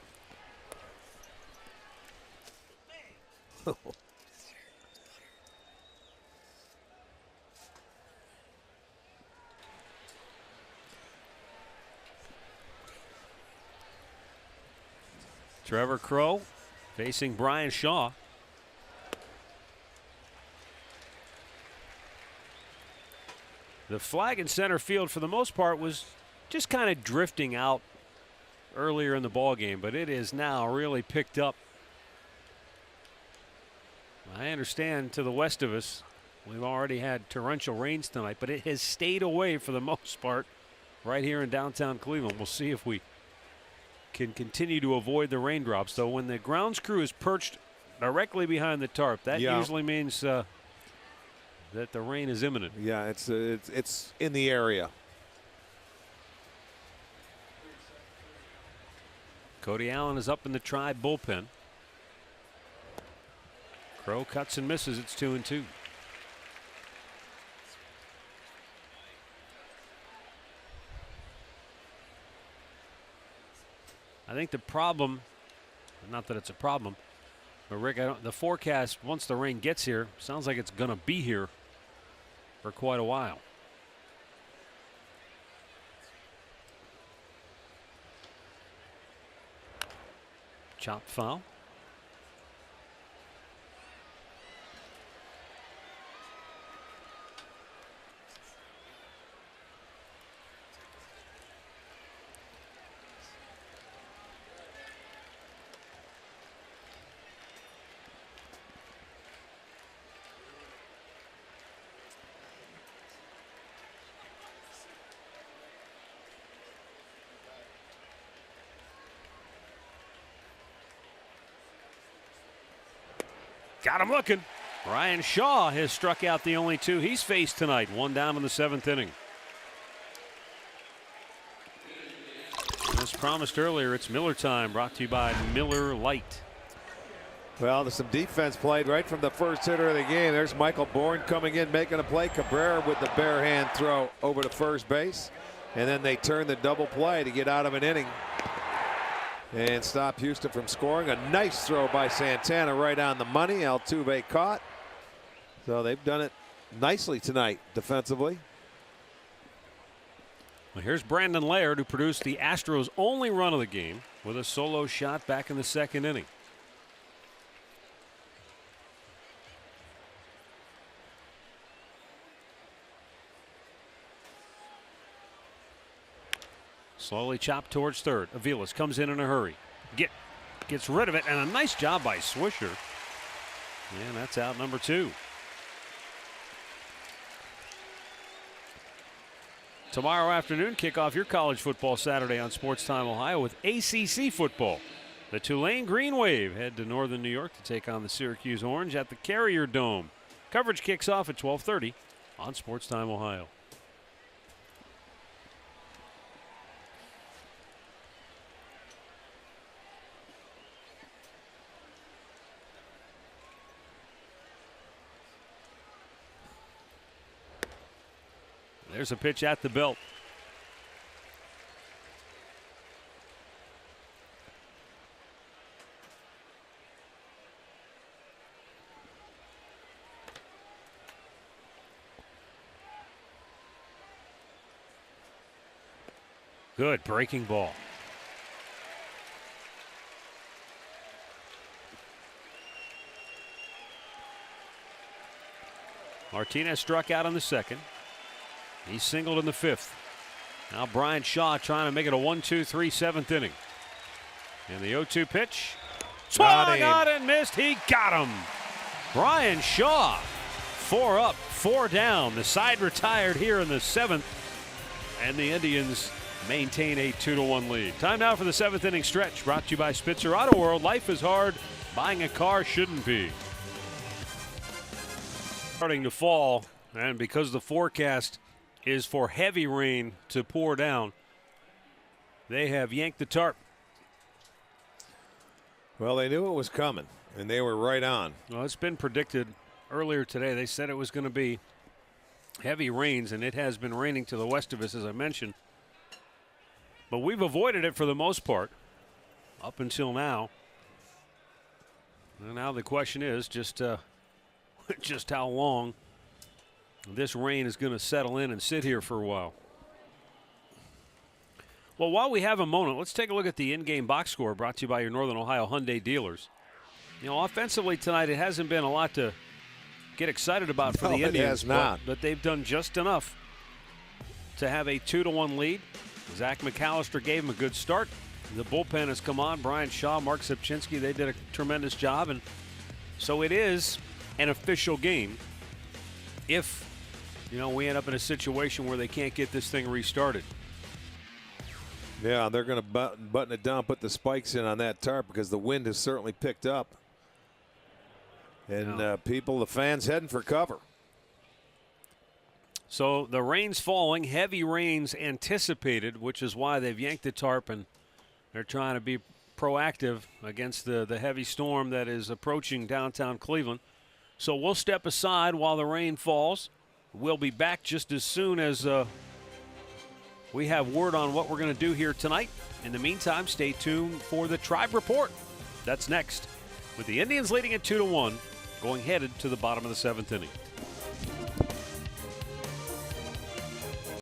Trevor Crow facing Brian Shaw. The flag in center field for the most part was just kind of drifting out earlier in the ball game, but it is now really picked up. I understand to the west of us we've already had torrential rains tonight, but it has stayed away for the most part right here in downtown Cleveland. We'll see if we can continue to avoid the raindrops, though. When the grounds crew is perched directly behind the tarp, that usually means that the rain is imminent. Yeah, it's in the area. Cody Allen is up in the Tribe bullpen. Crow cuts and misses. It's 2-2. I think the problem, not that it's a problem, but Rick, the forecast, once the rain gets here, sounds like it's going to be here for quite a while. Chopped foul. Got him looking. Brian Shaw has struck out the only 2 he's faced tonight. 1 down in the 7th inning. As promised earlier, it's Miller time, brought to you by Miller Lite. Well, there's some defense played right from the first hitter of the game. There's Michael Bourne coming in, making a play. Cabrera with the bare hand throw over to first base. And then they turn the double play to get out of an inning and stop Houston from scoring. A nice throw by Santana right on the money. Altuve caught. So they've done it nicely tonight defensively. Well, here's Brandon Laird, who produced the Astros' only run of the game with a solo shot back in the 2nd inning. Slowly chopped towards third. Aviles comes in a hurry. Gets rid of it, and a nice job by Swisher. And that's out number 2. Tomorrow afternoon, kick off your college football Saturday on Sports Time Ohio with ACC football. The Tulane Green Wave head to Northern New York to take on the Syracuse Orange at the Carrier Dome. Coverage kicks off at 12:30 on Sports Time Ohio. There's a pitch at the belt. Good breaking ball. Martinez struck out on the 2nd. He singled in the 5th. Now Brian Shaw trying to make it a 1-2-3 7th inning. And the 0-2 pitch. Swung out and missed. He got him. Brian Shaw, 4 up, 4 down. The side retired here in the 7th. And the Indians maintain a 2-1 lead. Time now for the 7th inning stretch, brought to you by Spitzer Auto World. Life is hard. Buying a car shouldn't be. Starting to fall, and because the forecast is for heavy rain to pour down, they have yanked the tarp. Well, they knew it was coming, and they were right on. Well, it's been predicted earlier today. They said it was going to be heavy rains, and it has been raining to the west of us, as I mentioned. But we've avoided it for the most part up until now. And now the question is just how long this rain is going to settle in and sit here for a while. Well, while we have a moment, let's take a look at the in-game box score brought to you by your Northern Ohio Hyundai dealers. You know, offensively tonight, it hasn't been a lot to get excited about for the Indians. It has not. But they've done just enough to have a 2-1 lead. Zach McAllister gave him a good start. The bullpen has come on. Brian Shaw, Mark Szybczynski, they did a tremendous job. And so it is an official game if, you know, we end up in a situation where they can't get this thing restarted. Yeah, they're going to button it down, put the spikes in on that tarp because the wind has certainly picked up. And the fans heading for cover. So the rain's falling, heavy rains anticipated, which is why they've yanked the tarp and they're trying to be proactive against the heavy storm that is approaching downtown Cleveland. So we'll step aside while the rain falls. We'll be back just as soon as we have word on what we're going to do here tonight. In the meantime, stay tuned for the Tribe Report. That's next, with the Indians leading at 2-1, going headed to the bottom of the 7th inning.